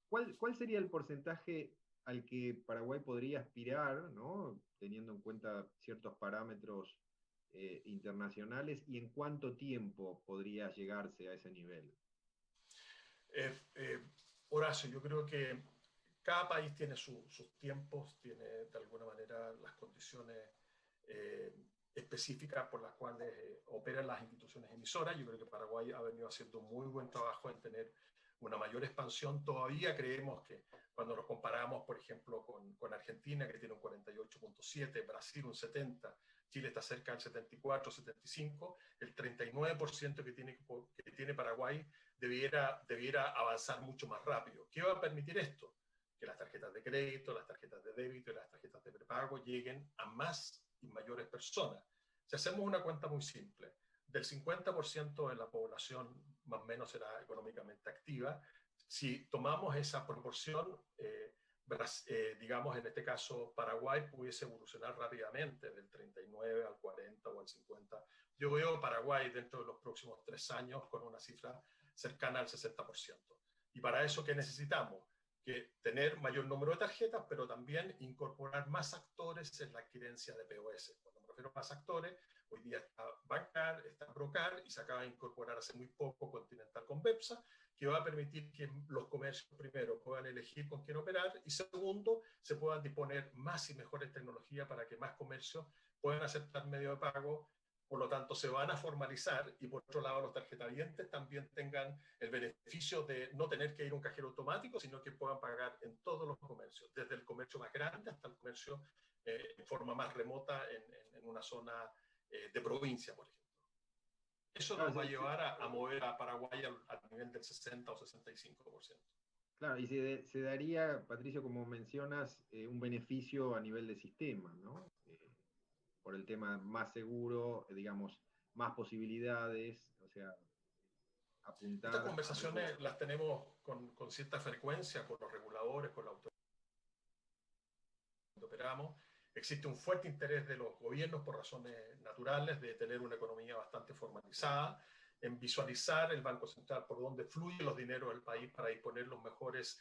¿Cuál sería el porcentaje al que Paraguay podría aspirar, ¿no? Teniendo en cuenta ciertos parámetros internacionales, y en cuánto tiempo podría llegarse a ese nivel? Horacio, yo creo que cada país tiene sus tiempos, tiene de alguna manera las condiciones específicas por las cuales operan las instituciones emisoras. Yo creo que Paraguay ha venido haciendo un muy buen trabajo en tener una mayor expansión. Todavía creemos que cuando nos comparamos, por ejemplo, con Argentina, que tiene un 48,7, Brasil un 70, Chile está cerca del 74, 75, el 39% que tiene Paraguay debiera avanzar mucho más rápido. ¿Qué va a permitir esto? Que las tarjetas de crédito, las tarjetas de débito y las tarjetas de prepago lleguen a más y mayores personas. Si hacemos una cuenta muy simple, del 50% de la población más o menos será económicamente activa. Si tomamos esa proporción, digamos en este caso Paraguay pudiese evolucionar rápidamente del 39 al 40 o al 50. Yo veo Paraguay dentro de los próximos 3 años con una cifra cercana al 60%. Y para eso, ¿qué necesitamos? Que tener mayor número de tarjetas, pero también incorporar más actores en la adquirencia de POS. Cuando me refiero a más actores, hoy día está Bancar, está Procar y se acaba de incorporar hace muy poco Continental con Bepsa, que va a permitir que los comercios primero puedan elegir con quién operar y segundo, se puedan disponer más y mejores tecnologías para que más comercios puedan aceptar medio de pago. Por lo tanto, se van a formalizar y por otro lado los tarjetavientes también tengan el beneficio de no tener que ir a un cajero automático, sino que puedan pagar en todos los comercios, desde el comercio más grande hasta el comercio en forma más remota en una zona de provincia, por ejemplo. Eso nos va a llevar a mover a Paraguay al nivel del 60 o 65%. Claro, y se daría, Patricio, como mencionas, un beneficio a nivel de sistema, ¿no? Por el tema más seguro, digamos, más posibilidades, o sea, apuntar. Estas conversaciones las tenemos con cierta frecuencia con los reguladores, con la autoridad que operamos, Existe un fuerte interés de los gobiernos por razones naturales de tener una economía bastante formalizada, en visualizar el Banco Central por donde fluyen los dineros del país para disponer los mejores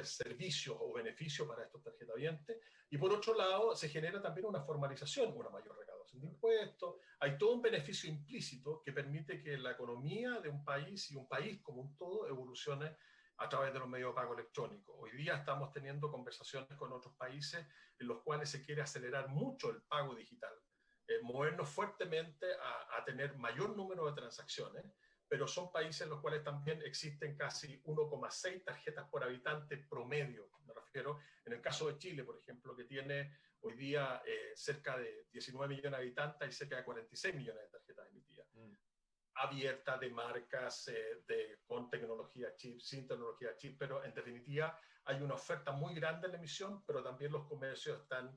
servicios o beneficios para estos tarjetavientes. Y por otro lado, se genera también una formalización, una mayor recaudación de impuestos. Hay todo un beneficio implícito que permite que la economía de un país y un país como un todo evolucione a través de los medios de pago electrónicos. Hoy día estamos teniendo conversaciones con otros países en los cuales se quiere acelerar mucho el pago digital, movernos fuertemente a tener mayor número de transacciones, pero son países en los cuales también existen casi 1,6 tarjetas por habitante promedio. Me refiero, en el caso de Chile, por ejemplo, que tiene hoy día cerca de 19 millones de habitantes y cerca de 46 millones de tarjetas emitidas. Abierta, de marcas, con tecnología chip, sin tecnología chip, pero en definitiva hay una oferta muy grande en la emisión, pero también los comercios están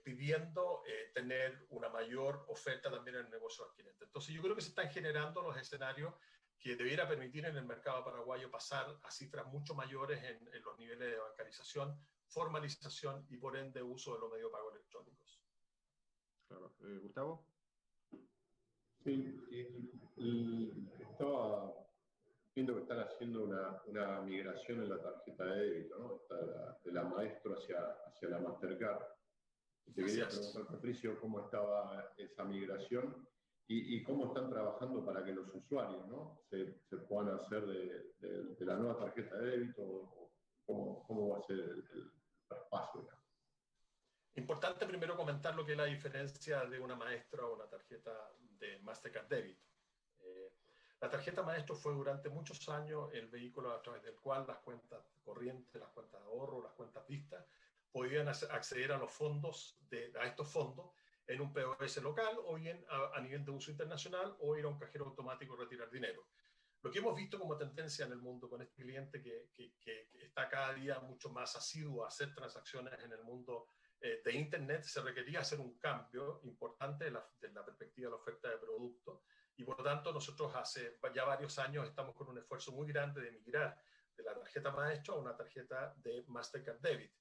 pidiendo tener una mayor oferta también en el negocio adquirente. Entonces yo creo que se están generando los escenarios que debiera permitir en el mercado paraguayo pasar a cifras mucho mayores en los niveles de bancarización, formalización y por ende uso de los medios de pago electrónicos. Claro. Gustavo. Sí, y estaba viendo que están haciendo una migración en la tarjeta de débito, ¿no? De la Maestro hacia la Mastercard. Te quería preguntar, Patricio, cómo estaba esa migración y cómo están trabajando para que los usuarios, ¿no? se puedan hacer de la nueva tarjeta de débito, o cómo va a ser el traspaso, ¿no? Importante primero comentar lo que es la diferencia de una Maestro a una tarjeta de Mastercard Débito. La tarjeta Maestro fue durante muchos años el vehículo a través del cual las cuentas corrientes, las cuentas de ahorro, las cuentas vistas, podían acceder a los fondos, a estos fondos, en un POS local o bien a nivel de uso internacional, o ir a un cajero automático a retirar dinero. Lo que hemos visto como tendencia en el mundo con este cliente que está cada día mucho más asiduo a hacer transacciones en el mundo de Internet, se requería hacer un cambio importante de la perspectiva de la oferta de productos, y por lo tanto nosotros hace ya varios años estamos con un esfuerzo muy grande de migrar de la tarjeta Maestro a una tarjeta de Mastercard Debit.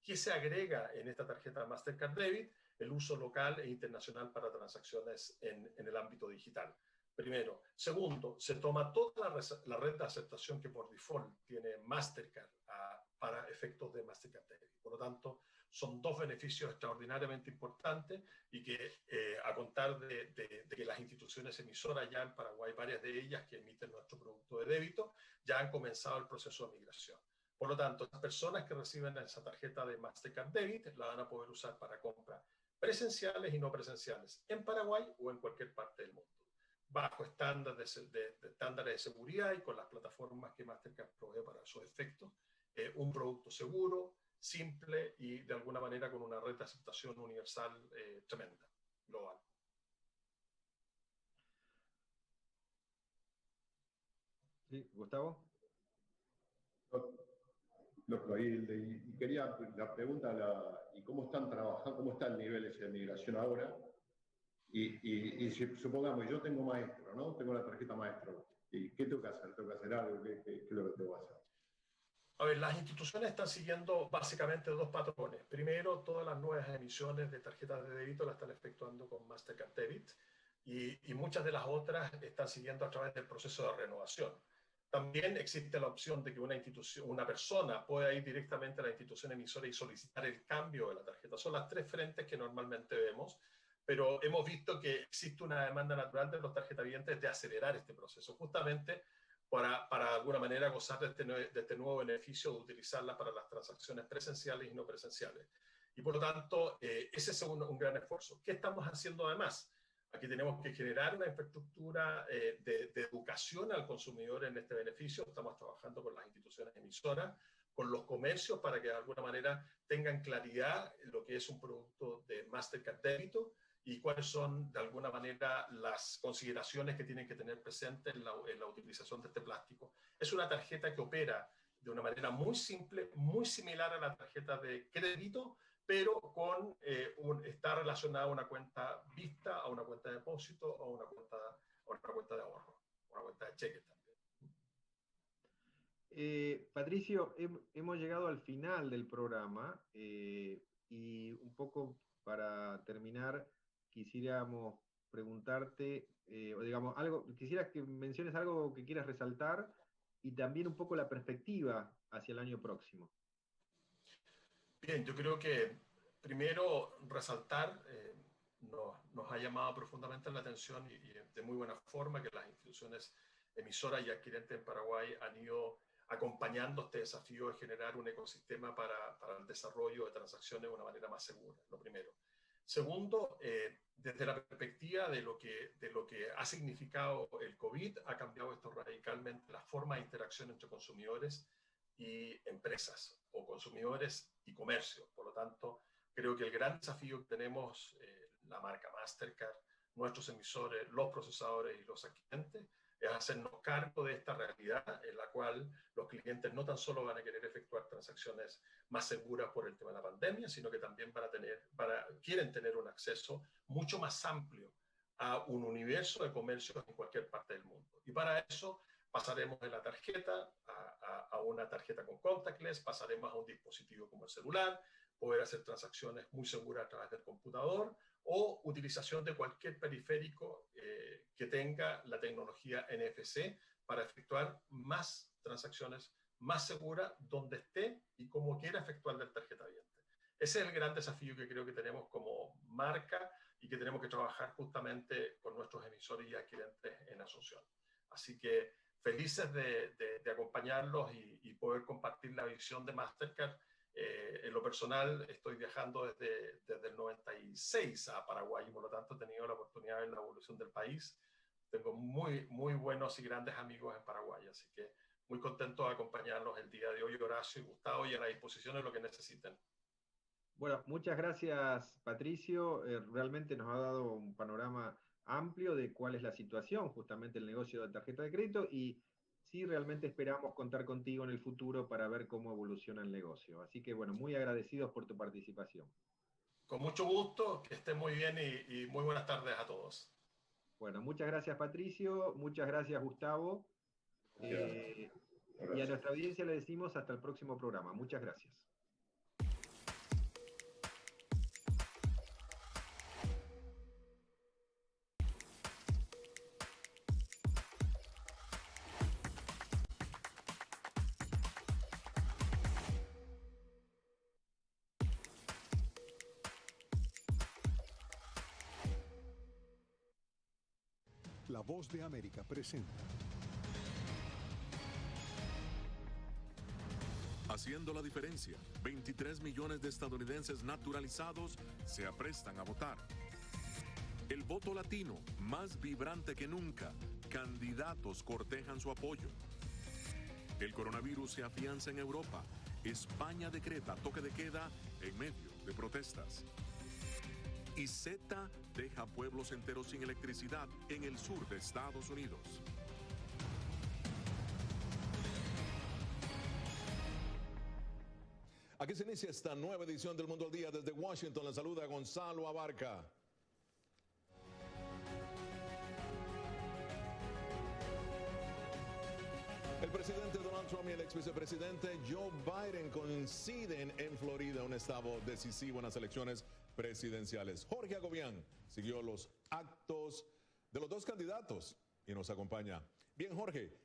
¿Qué se agrega en esta tarjeta Mastercard Debit? El uso local e internacional para transacciones en el ámbito digital. Primero. Segundo, se toma toda la red de aceptación que por default tiene Mastercard para efectos de Mastercard Debit. Por lo tanto, son dos beneficios extraordinariamente importantes y que a contar de que las instituciones emisoras ya en Paraguay, varias de ellas que emiten nuestro producto de débito, ya han comenzado el proceso de migración. Por lo tanto, las personas que reciben esa tarjeta de Mastercard Debit la van a poder usar para compras presenciales y no presenciales en Paraguay o en cualquier parte del mundo, bajo estándares de seguridad y con las plataformas que Mastercard provee para esos efectos. Un producto seguro, simple y de alguna manera con una red de aceptación universal tremenda, global. Sí, Gustavo. Y quería la pregunta, ¿y cómo están trabajando, cómo está el nivel ese de migración ahora? Y si supongamos, yo tengo Maestro, ¿no? Tengo la tarjeta Maestro. ¿Y qué tengo que hacer? ¿Tengo que hacer algo? ¿Qué es lo que tengo que hacer? A ver, las instituciones están siguiendo básicamente dos patrones. Primero, todas las nuevas emisiones de tarjetas de débito las están efectuando con Mastercard Debit, y muchas de las otras están siguiendo a través del proceso de renovación. También existe la opción de que una persona pueda ir directamente a la institución emisora y solicitar el cambio de la tarjeta. Son las tres frentes que normalmente vemos, pero hemos visto que existe una demanda natural de los tarjetavientes de acelerar este proceso, justamente para de alguna manera gozar de este nuevo beneficio de utilizarla para las transacciones presenciales y no presenciales. Y por lo tanto, ese es un gran esfuerzo. ¿Qué estamos haciendo además? Aquí tenemos que generar una infraestructura de educación al consumidor en este beneficio. Estamos trabajando con las instituciones emisoras, con los comercios, para que de alguna manera tengan claridad en lo que es un producto de Mastercard Débito y cuáles son de alguna manera las consideraciones que tienen que tener presentes en la utilización de este plástico. Es una tarjeta que opera de una manera muy simple, muy similar a la tarjeta de crédito, pero está relacionada a una cuenta vista, a una cuenta de depósito, a una cuenta de ahorro, a una cuenta de cheque también. Patricio, hemos llegado al final del programa. Y un poco para terminar, quisiéramos preguntarte, o digamos, quisiera que menciones algo que quieras resaltar y también un poco la perspectiva hacia el año próximo. Bien, yo creo que primero resaltar, nos ha llamado profundamente la atención y de muy buena forma que las instituciones emisoras y adquirentes en Paraguay han ido acompañando este desafío de generar un ecosistema para el desarrollo de transacciones de una manera más segura, lo primero. Segundo, desde la perspectiva de lo que ha significado el COVID, ha cambiado esto radicalmente la forma de interacción entre consumidores y empresas, o consumidores y comercio. Por lo tanto, creo que el gran desafío que tenemos, la marca Mastercard, nuestros emisores, los procesadores y los adquirentes, es hacernos cargo de esta realidad en la cual los clientes no tan solo van a querer efectuar transacciones más seguras por el tema de la pandemia, sino que también quieren tener un acceso mucho más amplio a un universo de comercios en cualquier parte del mundo. Y para eso pasaremos de la tarjeta a una tarjeta con contactless, pasaremos a un dispositivo como el celular, poder hacer transacciones muy seguras a través del computador o utilización de cualquier periférico que tenga la tecnología NFC para efectuar más transacciones más seguras donde esté y como quiera efectuar el tarjeta viente. Ese es el gran desafío que creo que tenemos como marca y que tenemos que trabajar justamente con nuestros emisores y adquirentes en Asunción. Así que felices de acompañarlos y poder compartir la visión de Mastercard. En lo personal, estoy viajando desde el 96 a Paraguay y por lo tanto he tenido la oportunidad de ver la evolución del país. Tengo muy, muy buenos y grandes amigos en Paraguay, así que muy contento de acompañarlos el día de hoy, Horacio y Gustavo, y a la disposición de lo que necesiten. Bueno, muchas gracias, Patricio. Realmente nos ha dado un panorama amplio de cuál es la situación, justamente el negocio de tarjeta de crédito, y sí, realmente esperamos contar contigo en el futuro para ver cómo evoluciona el negocio. Así que, bueno, muy agradecidos por tu participación. Con mucho gusto, que estén muy bien y muy buenas tardes a todos. Bueno, muchas gracias, Patricio. Muchas gracias, Gustavo. Y a nuestra audiencia le decimos hasta el próximo programa. Muchas gracias. La Voz de América presenta. Haciendo la diferencia, 23 millones de estadounidenses naturalizados se aprestan a votar. El voto latino, más vibrante que nunca, candidatos cortejan su apoyo. El coronavirus se afianza en Europa. España decreta toque de queda en medio de protestas. Y Z deja pueblos enteros sin electricidad en el sur de Estados Unidos. Aquí se inicia esta nueva edición del Mundo al Día. Desde Washington le saluda Gonzalo Abarca. El presidente Donald Trump y el ex vicepresidente Joe Biden coinciden en Florida, un estado decisivo en las elecciones presidenciales. Jorge Agobián siguió los actos de los dos candidatos y nos acompaña. Bien, Jorge,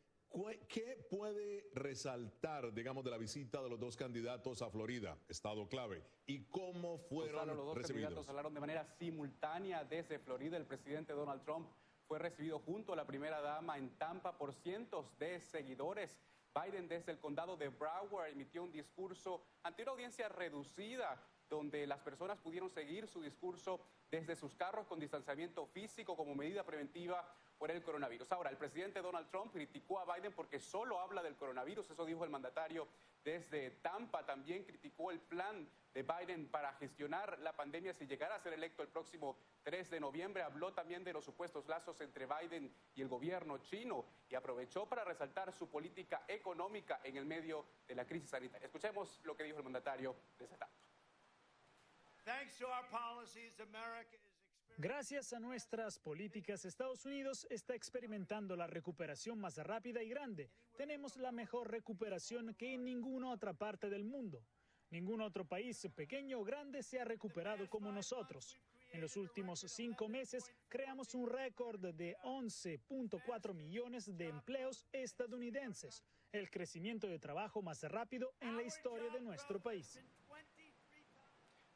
¿qué puede resaltar, digamos, de la visita de los dos candidatos a Florida, estado clave, y cómo fueron los dos recibidos? Candidatos hablaron de manera simultánea desde Florida. El presidente Donald Trump fue recibido junto a la primera dama en Tampa por cientos de seguidores. Biden desde el condado de Broward emitió un discurso ante una audiencia reducida, donde las personas pudieron seguir su discurso desde sus carros con distanciamiento físico como medida preventiva por el coronavirus. Ahora, el presidente Donald Trump criticó a Biden porque solo habla del coronavirus, eso dijo el mandatario desde Tampa. También criticó el plan de Biden para gestionar la pandemia si llegara a ser electo el próximo 3 de noviembre. Habló también de los supuestos lazos entre Biden y el gobierno chino y aprovechó para resaltar su política económica en el medio de la crisis sanitaria. Escuchemos lo que dijo el mandatario desde Tampa. Gracias a nuestras políticas, Estados Unidos está experimentando la recuperación más rápida y grande. Tenemos la mejor recuperación que en ninguna otra parte del mundo. Ningún otro país, pequeño o grande, se ha recuperado como nosotros. En los últimos 5 meses creamos un récord de 11.4 millones de empleos estadounidenses, el crecimiento de trabajo más rápido en la historia de nuestro país.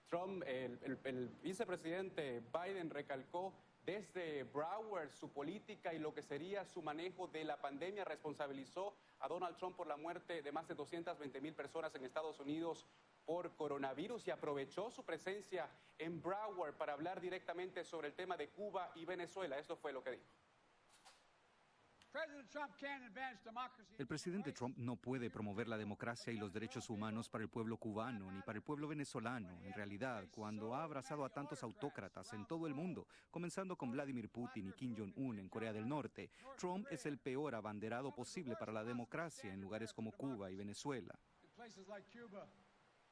Trump, el vicepresidente Biden recalcó desde Broward su política y lo que sería su manejo de la pandemia. Responsabilizó a Donald Trump por la muerte de más de 220,000 personas en Estados Unidos por coronavirus y aprovechó su presencia en Broward para hablar directamente sobre el tema de Cuba y Venezuela. Esto fue lo que dijo. El presidente Trump no puede promover la democracia y los derechos humanos para el pueblo cubano ni para el pueblo venezolano. En realidad, cuando ha abrazado a tantos autócratas en todo el mundo, comenzando con Vladimir Putin y Kim Jong-un en Corea del Norte, Trump es el peor abanderado posible para la democracia en lugares como Cuba y Venezuela.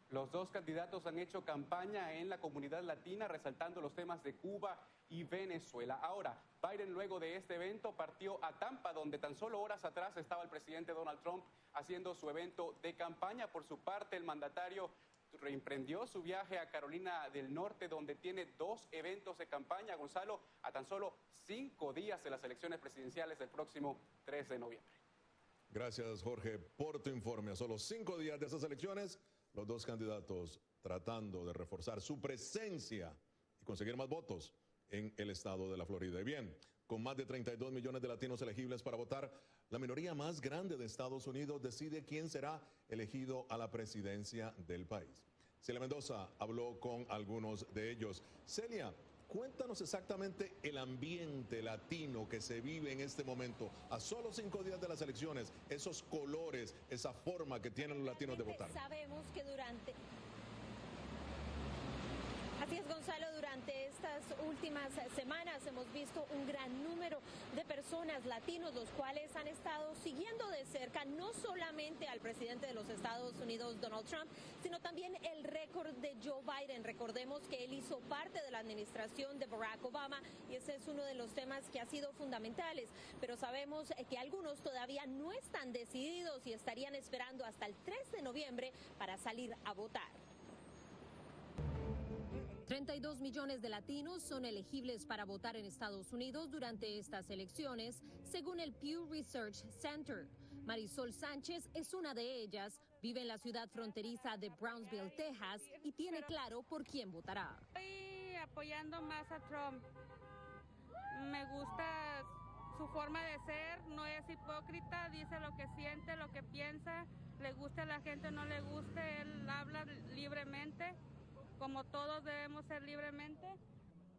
Los dos candidatos han hecho campaña en la comunidad latina, resaltando los temas de Cuba y Venezuela. Ahora, Biden, luego de este evento, partió a Tampa, donde tan solo horas atrás estaba el presidente Donald Trump haciendo su evento de campaña. Por su parte, el mandatario reemprendió su viaje a Carolina del Norte, donde tiene 2 eventos de campaña, Gonzalo, a tan solo 5 días de las elecciones presidenciales del próximo 3 de noviembre. Gracias, Jorge, por tu informe. A solo 5 días de esas elecciones, los dos candidatos tratando de reforzar su presencia y conseguir más votos en el estado de la Florida. Y bien, con más de 32 millones de latinos elegibles para votar, la minoría más grande de Estados Unidos decide quién será elegido a la presidencia del país. Celia Mendoza habló con algunos de ellos. Celia, cuéntanos exactamente el ambiente latino que se vive en este momento, a solo 5 días de las elecciones, esos colores, esa forma que tienen los latinos de votar. Sabemos que Así es, Gonzalo, durante estas últimas semanas hemos visto un gran número de personas latinos, los cuales han estado siguiendo de cerca no solamente al presidente de los Estados Unidos, Donald Trump, sino también el récord de Joe Biden. Recordemos que él hizo parte de la administración de Barack Obama y ese es uno de los temas que ha sido fundamentales, pero sabemos que algunos todavía no están decididos y estarían esperando hasta el 3 de noviembre para salir a votar. 32 millones de latinos son elegibles para votar en Estados Unidos durante estas elecciones, según el Pew Research Center. Marisol Sánchez es una de ellas, vive en la ciudad fronteriza de Brownsville, Texas, y tiene claro por quién votará. Estoy apoyando más a Trump. Me gusta su forma de ser, no es hipócrita, dice lo que siente, lo que piensa, le guste a la gente o no le guste, él habla libremente, como todos debemos ser libremente.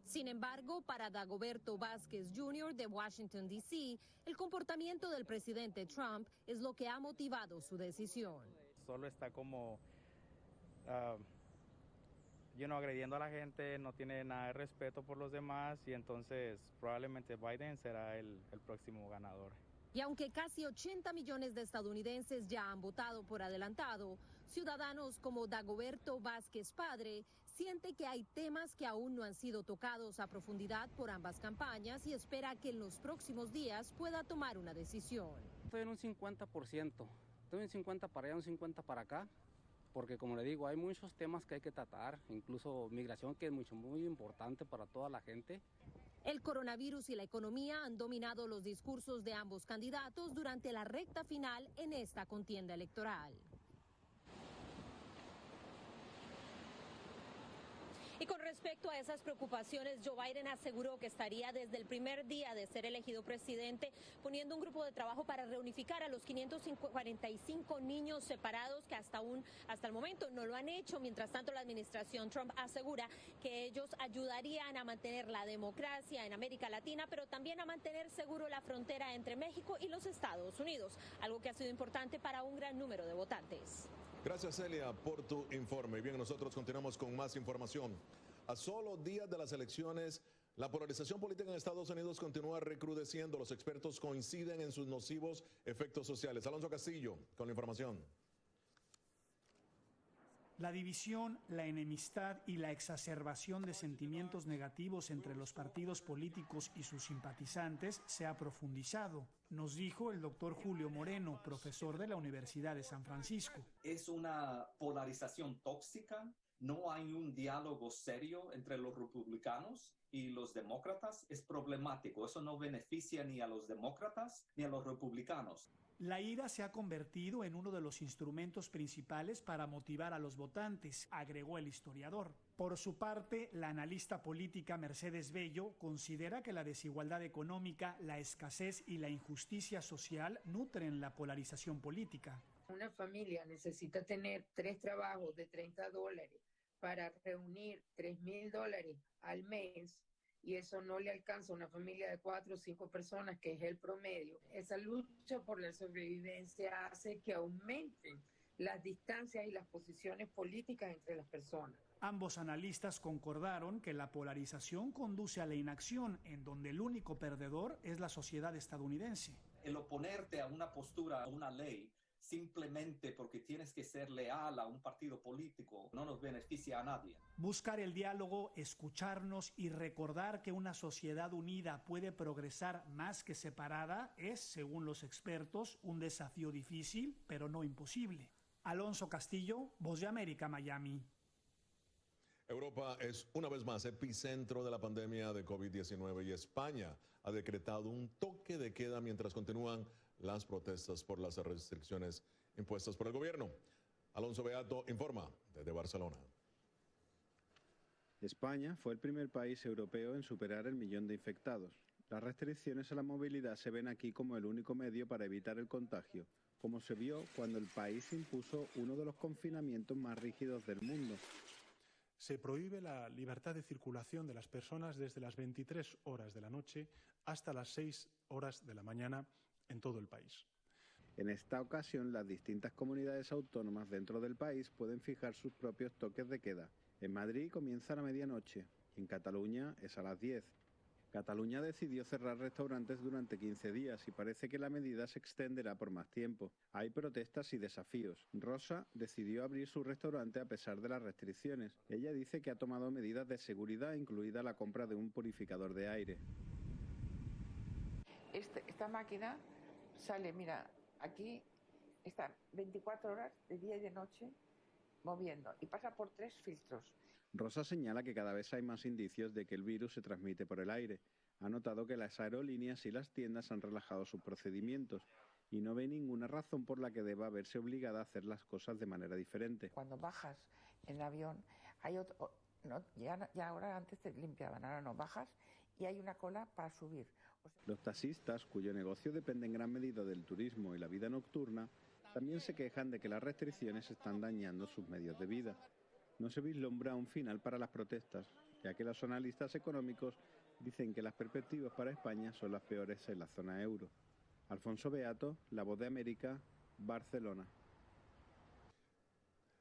Sin embargo, para Dagoberto Vázquez Jr. de Washington, D.C., el comportamiento del presidente Trump es lo que ha motivado su decisión. Solo está como, agrediendo a la gente, no tiene nada de respeto por los demás y entonces probablemente Biden será el próximo ganador. Y aunque casi 80 millones de estadounidenses ya han votado por adelantado, ciudadanos como Dagoberto Vázquez padre siente que hay temas que aún no han sido tocados a profundidad por ambas campañas y espera que en los próximos días pueda tomar una decisión. Estoy en un 50%, estoy un 50 para allá, un 50 para acá, porque como le digo, hay muchos temas que hay que tratar, incluso migración, que es muy importante para toda la gente. El coronavirus y la economía han dominado los discursos de ambos candidatos durante la recta final en esta contienda electoral. Y con respecto a esas preocupaciones, Joe Biden aseguró que estaría desde el primer día de ser elegido presidente poniendo un grupo de trabajo para reunificar a los 545 niños separados que hasta el momento no lo han hecho. Mientras tanto, la administración Trump asegura que ellos ayudarían a mantener la democracia en América Latina, pero también a mantener seguro la frontera entre México y los Estados Unidos, algo que ha sido importante para un gran número de votantes. Gracias, Celia, por tu informe. Bien, nosotros continuamos con más información. A solo días de las elecciones, la polarización política en Estados Unidos continúa recrudeciendo. Los expertos coinciden en sus nocivos efectos sociales. Alonso Castillo, con la información. La división, la enemistad y la exacerbación de sentimientos negativos entre los partidos políticos y sus simpatizantes se ha profundizado, nos dijo el doctor Julio Moreno, profesor de la Universidad de San Francisco. Es una polarización tóxica, no hay un diálogo serio entre los republicanos y los demócratas, es problemático, eso no beneficia ni a los demócratas ni a los republicanos. La ira se ha convertido en uno de los instrumentos principales para motivar a los votantes, agregó el historiador. Por su parte, la analista política Mercedes Bello considera que la desigualdad económica, la escasez y la injusticia social nutren la polarización política. Una familia necesita tener 3 trabajos de $30 para reunir $3,000 al mes, y eso no le alcanza a una familia de 4 o 5 personas, que es el promedio. Esa lucha por la sobrevivencia hace que aumenten las distancias y las posiciones políticas entre las personas. Ambos analistas concordaron que la polarización conduce a la inacción, en donde el único perdedor es la sociedad estadounidense. El oponerte a una postura, a una ley, simplemente porque tienes que ser leal a un partido político, no nos beneficia a nadie. Buscar el diálogo, escucharnos y recordar que una sociedad unida puede progresar más que separada es, según los expertos, un desafío difícil, pero no imposible. Alonso Castillo, Voz de América, Miami. Europa es una vez más epicentro de la pandemia de COVID-19 y España ha decretado un toque de queda mientras continúan las protestas por las restricciones impuestas por el gobierno. Alonso Beato informa desde Barcelona. España fue el primer país europeo en superar el 1 millón de infectados. Las restricciones a la movilidad se ven aquí como el único medio para evitar el contagio, como se vio cuando el país impuso uno de los confinamientos más rígidos del mundo. Se prohíbe la libertad de circulación de las personas desde las 23 horas de la noche hasta las 6 horas de la mañana en todo el país. En esta ocasión, las distintas comunidades autónomas dentro del país pueden fijar sus propios toques de queda. En Madrid comienza a la medianoche y en Cataluña es a las 10. Cataluña decidió cerrar restaurantes durante 15 días y parece que la medida se extenderá por más tiempo. Hay protestas y desafíos. Rosa decidió abrir su restaurante a pesar de las restricciones. Ella dice que ha tomado medidas de seguridad, incluida la compra de un purificador de aire. Esta máquina sale, mira, aquí está 24 horas de día y de noche moviendo y pasa por 3 filtros. Rosa señala que cada vez hay más indicios de que el virus se transmite por el aire. Ha notado que las aerolíneas y las tiendas han relajado sus procedimientos y no ve ninguna razón por la que deba verse obligada a hacer las cosas de manera diferente. Cuando bajas en el avión, hay otro, no, ya ahora antes te limpiaban, ahora no, bajas y hay una cola para subir. Los taxistas, cuyo negocio depende en gran medida del turismo y la vida nocturna, también se quejan de que las restricciones están dañando sus medios de vida. No se vislumbra un final para las protestas, ya que los analistas económicos dicen que las perspectivas para España son las peores en la zona euro. Alfonso Beato, La Voz de América, Barcelona.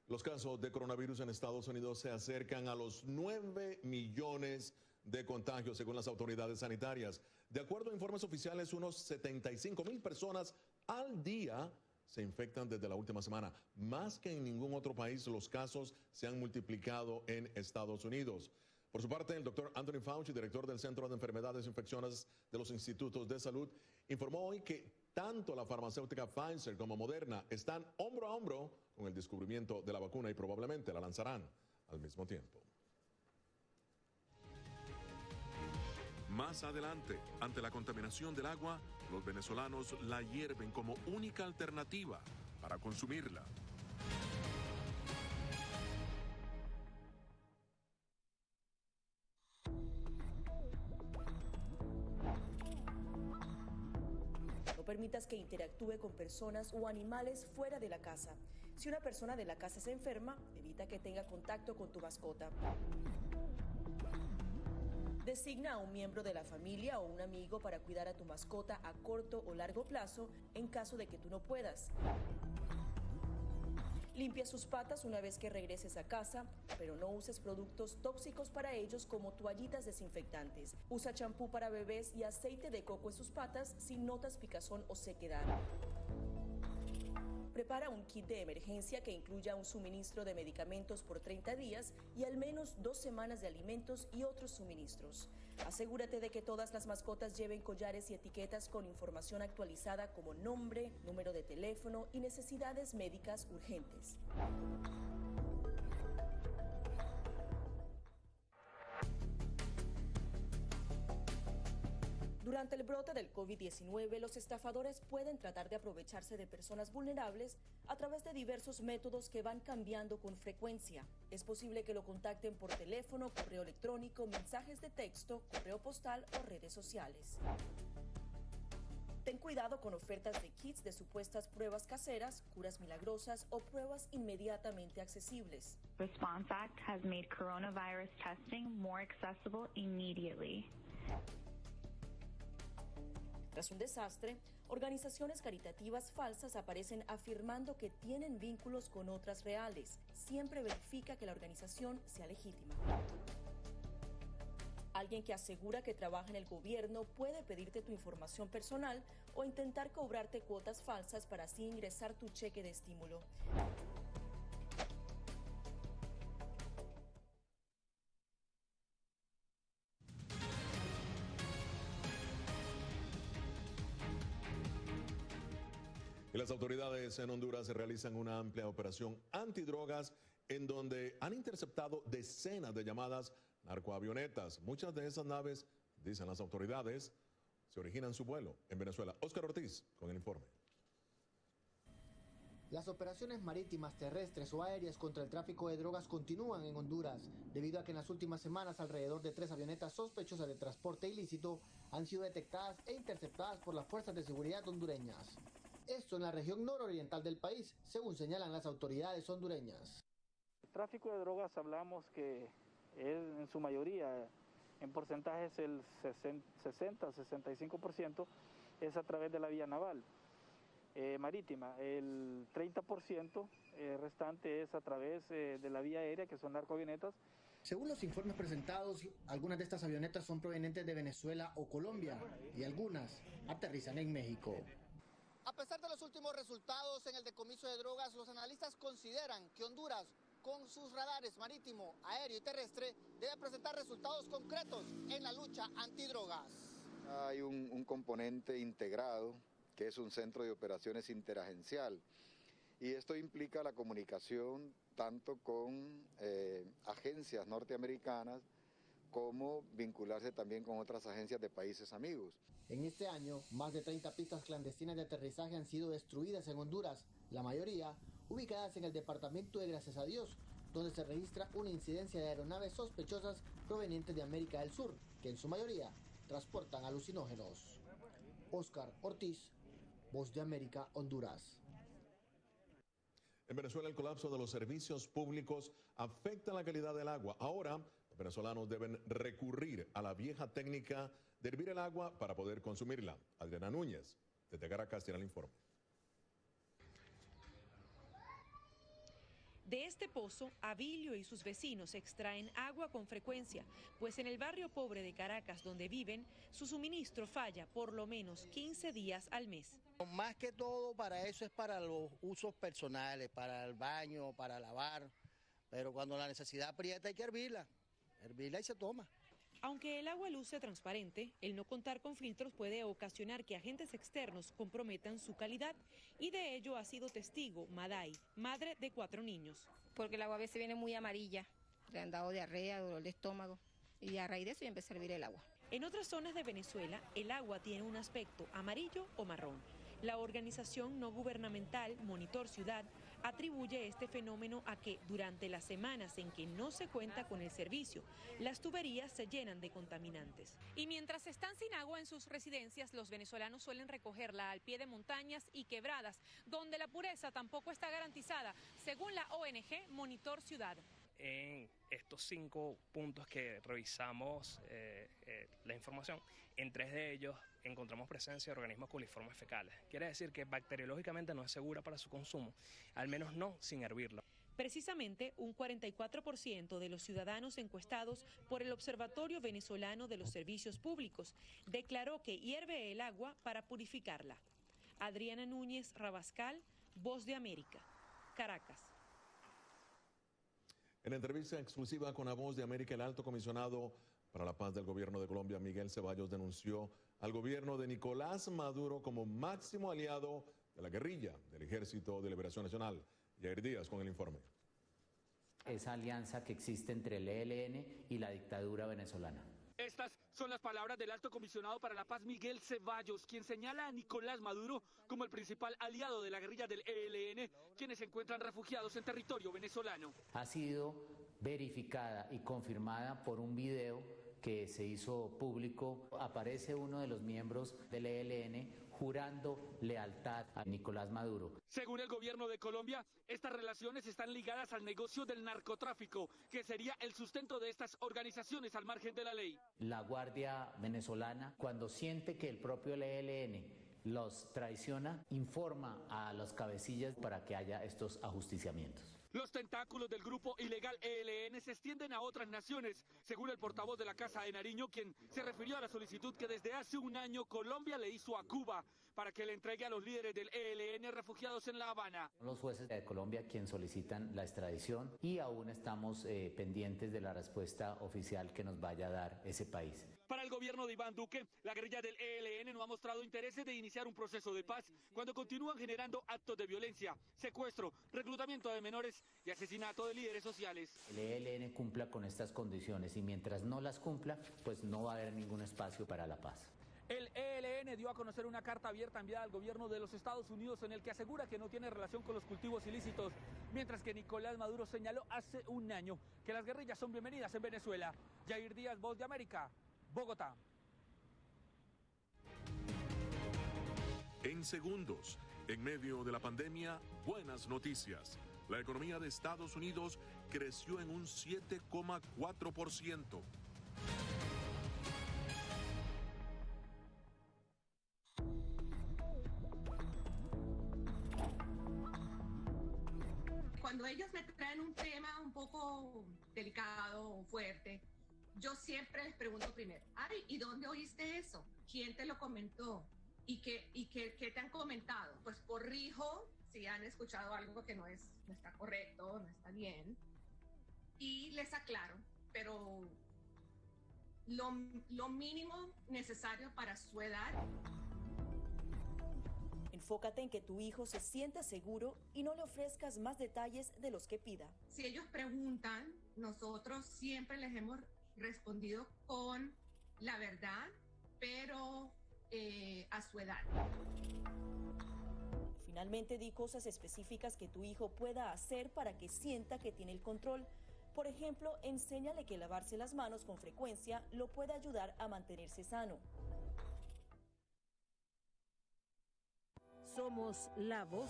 Los casos de coronavirus en Estados Unidos se acercan a los 9 millones de contagios según las autoridades sanitarias. De acuerdo a informes oficiales, unos 75,000 personas al día se infectan desde la última semana. Más que en ningún otro país, los casos se han multiplicado en Estados Unidos. Por su parte, el doctor Anthony Fauci, director del Centro de Enfermedades Infecciosas de los Institutos de Salud, informó hoy que tanto la farmacéutica Pfizer como Moderna están hombro a hombro con el descubrimiento de la vacuna y probablemente la lanzarán al mismo tiempo. Más adelante, ante la contaminación del agua, los venezolanos la hierven como única alternativa para consumirla. No permitas que interactúe con personas o animales fuera de la casa. Si una persona de la casa se enferma, evita que tenga contacto con tu mascota. Designa a un miembro de la familia o un amigo para cuidar a tu mascota a corto o largo plazo en caso de que tú no puedas. Limpia sus patas una vez que regreses a casa, pero no uses productos tóxicos para ellos como toallitas desinfectantes. Usa champú para bebés y aceite de coco en sus patas si notas picazón o sequedad. Prepara un kit de emergencia que incluya un suministro de medicamentos por 30 días y al menos 2 semanas de alimentos y otros suministros. Asegúrate de que todas las mascotas lleven collares y etiquetas con información actualizada como nombre, número de teléfono y necesidades médicas urgentes. Durante el brote del COVID-19, los estafadores pueden tratar de aprovecharse de personas vulnerables a través de diversos métodos que van cambiando con frecuencia. Es posible que lo contacten por teléfono, correo electrónico, mensajes de texto, correo postal o redes sociales. Ten cuidado con ofertas de kits de supuestas pruebas caseras, curas milagrosas o pruebas inmediatamente accesibles. Response Act has made coronavirus testing more accessible immediately. Tras un desastre, organizaciones caritativas falsas aparecen afirmando que tienen vínculos con otras reales. Siempre verifica que la organización sea legítima. Alguien que asegura que trabaja en el gobierno puede pedirte tu información personal o intentar cobrarte cuotas falsas para así ingresar tu cheque de estímulo. Las autoridades en Honduras realizan una amplia operación antidrogas en donde han interceptado decenas de llamadas narcoavionetas. Muchas de esas naves, dicen las autoridades, se originan su vuelo en Venezuela. Óscar Ortiz con el informe. Las operaciones marítimas, terrestres o aéreas contra el tráfico de drogas continúan en Honduras, debido a que en las últimas semanas alrededor de 3 avionetas sospechosas de transporte ilícito han sido detectadas e interceptadas por las fuerzas de seguridad hondureñas. Esto en la región nororiental del país, según señalan las autoridades hondureñas. El tráfico de drogas hablamos que es en su mayoría, en porcentajes el 60-65% es a través de la vía naval, marítima. El 30% restante es a través de la vía aérea, que son narcoavionetas. Según los informes presentados, algunas de estas avionetas son provenientes de Venezuela o Colombia y algunas aterrizan en México. A pesar de los últimos resultados en el decomiso de drogas, los analistas consideran que Honduras, con sus radares marítimo, aéreo y terrestre, debe presentar resultados concretos en la lucha antidrogas. Hay un componente integrado, que es un centro de operaciones interagencial, y esto implica la comunicación tanto con agencias norteamericanas, como vincularse también con otras agencias de países amigos. En este año, más de 30 pistas clandestinas de aterrizaje han sido destruidas en Honduras, la mayoría ubicadas en el departamento de Gracias a Dios, donde se registra una incidencia de aeronaves sospechosas provenientes de América del Sur, que en su mayoría transportan alucinógenos. Óscar Ortiz, Voz de América, Honduras. En Venezuela, el colapso de los servicios públicos afecta la calidad del agua. Ahora, los venezolanos deben recurrir a la vieja técnica de hervir el agua para poder consumirla. Adriana Núñez, desde Caracas, tiene el informe. De este pozo, Abilio y sus vecinos extraen agua con frecuencia, pues en el barrio pobre de Caracas, donde viven, su suministro falla por lo menos 15 días al mes. Más que todo para eso es para los usos personales, para el baño, para lavar, pero cuando la necesidad aprieta hay que hervirla y se toma. Aunque el agua luce transparente, el no contar con filtros puede ocasionar que agentes externos comprometan su calidad, y de ello ha sido testigo Maday, madre de 4 niños. Porque el agua a veces viene muy amarilla, le han dado diarrea, dolor de estómago, y a raíz de eso yo empecé a hervir el agua. En otras zonas de Venezuela, el agua tiene un aspecto amarillo o marrón. La organización no gubernamental Monitor Ciudad atribuye este fenómeno a que durante las semanas en que no se cuenta con el servicio, las tuberías se llenan de contaminantes. Y mientras están sin agua en sus residencias, los venezolanos suelen recogerla al pie de montañas y quebradas, donde la pureza tampoco está garantizada, según la ONG Monitor Ciudad. En estos 5 puntos que revisamos la información, en 3 de ellos encontramos presencia de organismos coliformes fecales. Quiere decir que bacteriológicamente no es segura para su consumo, al menos no sin hervirlo. Precisamente, un 44% de los ciudadanos encuestados por el Observatorio Venezolano de los Servicios Públicos declaró que hierve el agua para purificarla. Adriana Núñez Rabascal, Voz de América, Caracas. En entrevista exclusiva con La Voz de América, el alto comisionado para la paz del gobierno de Colombia, Miguel Ceballos, denunció al gobierno de Nicolás Maduro como máximo aliado de la guerrilla del Ejército de Liberación Nacional. Yair Díaz con el informe. Esa alianza que existe entre el ELN y la dictadura venezolana. Estas son las palabras del alto comisionado para la paz Miguel Ceballos, quien señala a Nicolás Maduro como el principal aliado de la guerrilla del ELN, quienes se encuentran refugiados en territorio venezolano. Ha sido verificada y confirmada por un video que se hizo público. Aparece uno de los miembros del ELN jurando lealtad a Nicolás Maduro. Según el gobierno de Colombia, estas relaciones están ligadas al negocio del narcotráfico, que sería el sustento de estas organizaciones al margen de la ley. La Guardia venezolana, cuando siente que el propio ELN los traiciona, informa a los cabecillas para que haya estos ajusticiamientos. Los tentáculos del grupo ilegal ELN se extienden a otras naciones, según el portavoz de la Casa de Nariño, quien se refirió a la solicitud que desde hace un año Colombia le hizo a Cuba para que le entregue a los líderes del ELN refugiados en La Habana. Los jueces de Colombia quienes solicitan la extradición y aún estamos pendientes de la respuesta oficial que nos vaya a dar ese país. Para el gobierno de Iván Duque, la guerrilla del ELN no ha mostrado intereses de iniciar un proceso de paz cuando continúan generando actos de violencia, secuestro, reclutamiento de menores y asesinato de líderes sociales. El ELN cumpla con estas condiciones y mientras no las cumpla, pues no va a haber ningún espacio para la paz. El ELN dio a conocer una carta abierta enviada al gobierno de los Estados Unidos en el que asegura que no tiene relación con los cultivos ilícitos, mientras que Nicolás Maduro señaló hace un año que las guerrillas son bienvenidas en Venezuela. Yair Díaz, Voz de América, Bogotá. En segundos, en medio de la pandemia, buenas noticias. La economía de Estados Unidos creció en un 7,4%. Cuando ellos me traen un tema un poco delicado o fuerte, yo siempre les pregunto primero, ay, ¿y dónde oíste eso? ¿Quién te lo comentó? ¿Y qué te han comentado? Pues corrijo si han escuchado algo que no está correcto, no está bien, y les aclaro, pero lo mínimo necesario para su edad. Enfócate en que tu hijo se sienta seguro y no le ofrezcas más detalles de los que pida. Si ellos preguntan, nosotros siempre les hemos respondido con la verdad, pero a su edad. Finalmente, di cosas específicas que tu hijo pueda hacer para que sienta que tiene el control. Por ejemplo, enséñale que lavarse las manos con frecuencia lo puede ayudar a mantenerse sano. Somos la voz.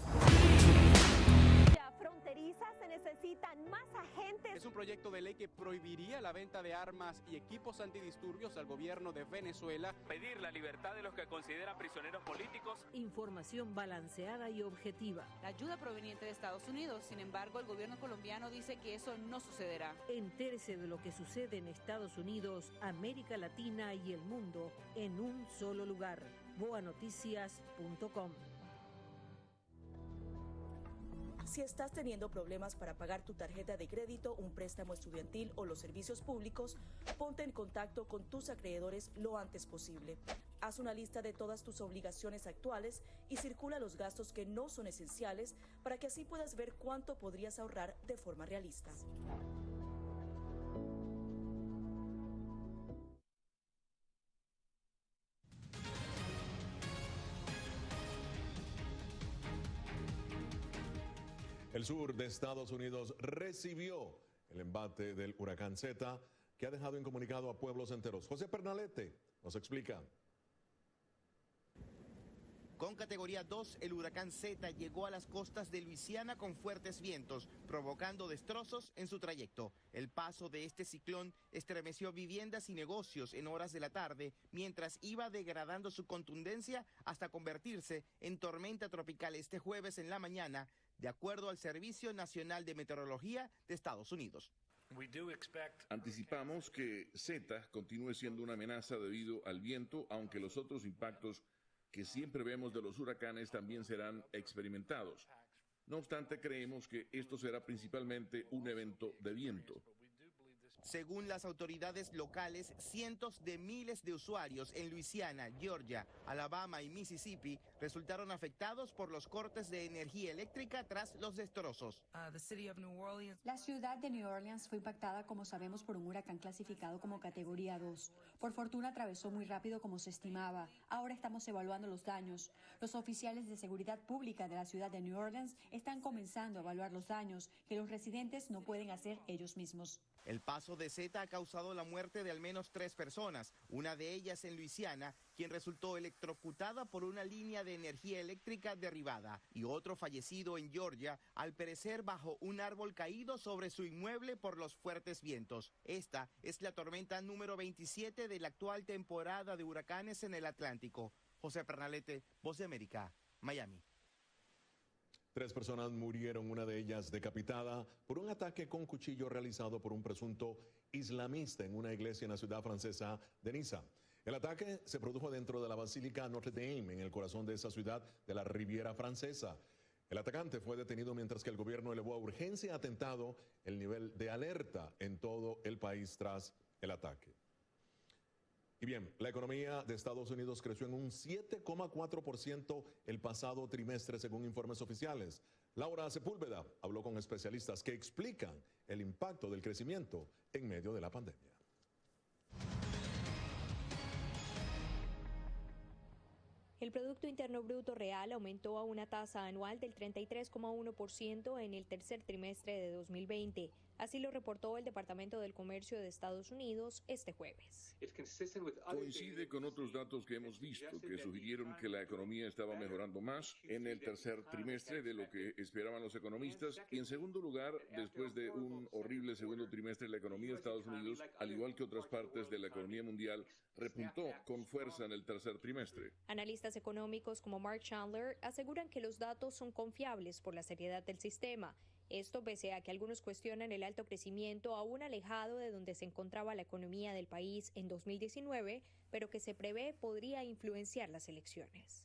Fronteriza se necesitan más agentes. Es un proyecto de ley que prohibiría la venta de armas y equipos antidisturbios al gobierno de Venezuela. Pedir la libertad de los que consideran prisioneros políticos. Información balanceada y objetiva. La ayuda proveniente de Estados Unidos, sin embargo, el gobierno colombiano dice que eso no sucederá. Entérese de lo que sucede en Estados Unidos, América Latina y el mundo en un solo lugar. boanoticias.com. Si estás teniendo problemas para pagar tu tarjeta de crédito, un préstamo estudiantil o los servicios públicos, ponte en contacto con tus acreedores lo antes posible. Haz una lista de todas tus obligaciones actuales y circula los gastos que no son esenciales para que así puedas ver cuánto podrías ahorrar de forma realista. El sur de Estados Unidos recibió el embate del huracán Zeta, que ha dejado incomunicado a pueblos enteros. José Pernalete nos explica. Con categoría 2, el huracán Zeta llegó a las costas de Luisiana con fuertes vientos, provocando destrozos en su trayecto. El paso de este ciclón estremeció viviendas y negocios en horas de la tarde, mientras iba degradando su contundencia hasta convertirse en tormenta tropical este jueves en la mañana, de acuerdo al Servicio Nacional de Meteorología de Estados Unidos. Anticipamos que Zeta continúe siendo una amenaza debido al viento, aunque los otros impactos que siempre vemos de los huracanes también serán experimentados. No obstante, creemos que esto será principalmente un evento de viento. Según las autoridades locales, cientos de miles de usuarios en Luisiana, Georgia, Alabama y Mississippi resultaron afectados por los cortes de energía eléctrica tras los destrozos. La ciudad de New Orleans fue impactada, como sabemos, por un huracán clasificado como categoría 2. Por fortuna atravesó muy rápido como se estimaba. Ahora estamos evaluando los daños. Los oficiales de seguridad pública de la ciudad de New Orleans están comenzando a evaluar los daños que los residentes no pueden hacer ellos mismos. El paso de Zeta ha causado la muerte de al menos 3 personas, una de ellas en Luisiana, quien resultó electrocutada por una línea de energía eléctrica derribada, y otro fallecido en Georgia, al perecer bajo un árbol caído sobre su inmueble por los fuertes vientos. Esta es la tormenta número 27 de la actual temporada de huracanes en el Atlántico. José Pernalete, Voz de América, Miami. 3 personas murieron, una de ellas decapitada por un ataque con cuchillo realizado por un presunto islamista en una iglesia en la ciudad francesa de Niza. El ataque se produjo dentro de la Basílica Notre Dame, en el corazón de esa ciudad de la Riviera Francesa. El atacante fue detenido mientras que el gobierno elevó a urgencia atentado el nivel de alerta en todo el país tras el ataque. Y bien, la economía de Estados Unidos creció en un 7,4% el pasado trimestre, según informes oficiales. Laura Sepúlveda habló con especialistas que explican el impacto del crecimiento en medio de la pandemia. El Producto Interno Bruto Real aumentó a una tasa anual del 33,1% en el tercer trimestre de 2020. Así lo reportó el Departamento del Comercio de Estados Unidos este jueves. Coincide con otros datos que hemos visto que sugirieron que la economía estaba mejorando más en el tercer trimestre de lo que esperaban los economistas. Y en segundo lugar, después de un horrible segundo trimestre, la economía de Estados Unidos, al igual que otras partes de la economía mundial, repuntó con fuerza en el tercer trimestre. Analistas económicos como Mark Chandler aseguran que los datos son confiables por la seriedad del sistema. Esto pese a que algunos cuestionan el alto crecimiento aún alejado de donde se encontraba la economía del país en 2019, pero que se prevé podría influenciar las elecciones.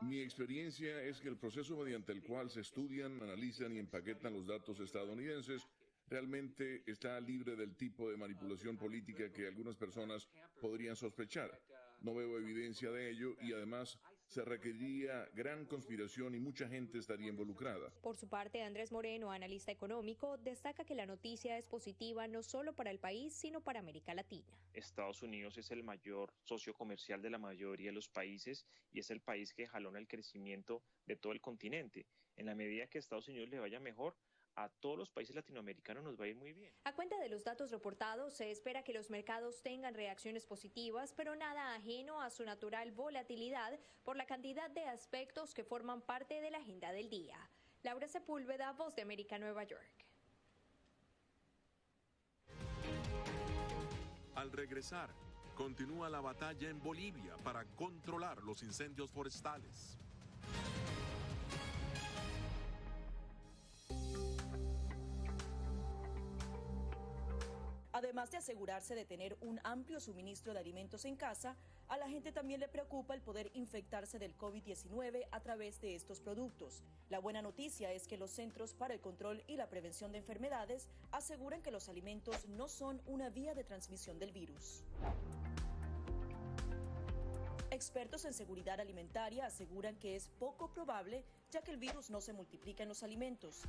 Mi experiencia es que el proceso mediante el cual se estudian, analizan y empaquetan los datos estadounidenses realmente está libre del tipo de manipulación política que algunas personas podrían sospechar. No veo evidencia de ello y además se requeriría gran conspiración y mucha gente estaría involucrada. Por su parte, Andrés Moreno, analista económico, destaca que la noticia es positiva no solo para el país, sino para América Latina. Estados Unidos es el mayor socio comercial de la mayoría de los países y es el país que jalona el crecimiento de todo el continente. En la medida que a Estados Unidos le vaya mejor, a todos los países latinoamericanos nos va a ir muy bien. A cuenta de los datos reportados, se espera que los mercados tengan reacciones positivas, pero nada ajeno a su natural volatilidad por la cantidad de aspectos que forman parte de la agenda del día. Laura Sepúlveda, Voz de América, Nueva York. Al regresar, continúa la batalla en Bolivia para controlar los incendios forestales. Además de asegurarse de tener un amplio suministro de alimentos en casa, a la gente también le preocupa el poder infectarse del COVID-19 a través de estos productos. La buena noticia es que los Centros para el Control y la Prevención de Enfermedades aseguran que los alimentos no son una vía de transmisión del virus. Expertos en seguridad alimentaria aseguran que es poco probable, ya que el virus no se multiplica en los alimentos.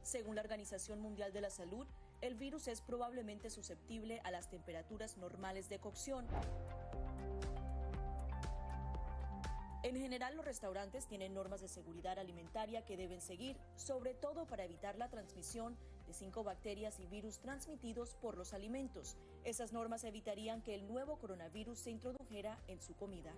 Según la Organización Mundial de la Salud, el virus es probablemente susceptible a las temperaturas normales de cocción. En general, los restaurantes tienen normas de seguridad alimentaria que deben seguir, sobre todo para evitar la transmisión de 5 bacterias y virus transmitidos por los alimentos. Esas normas evitarían que el nuevo coronavirus se introdujera en su comida.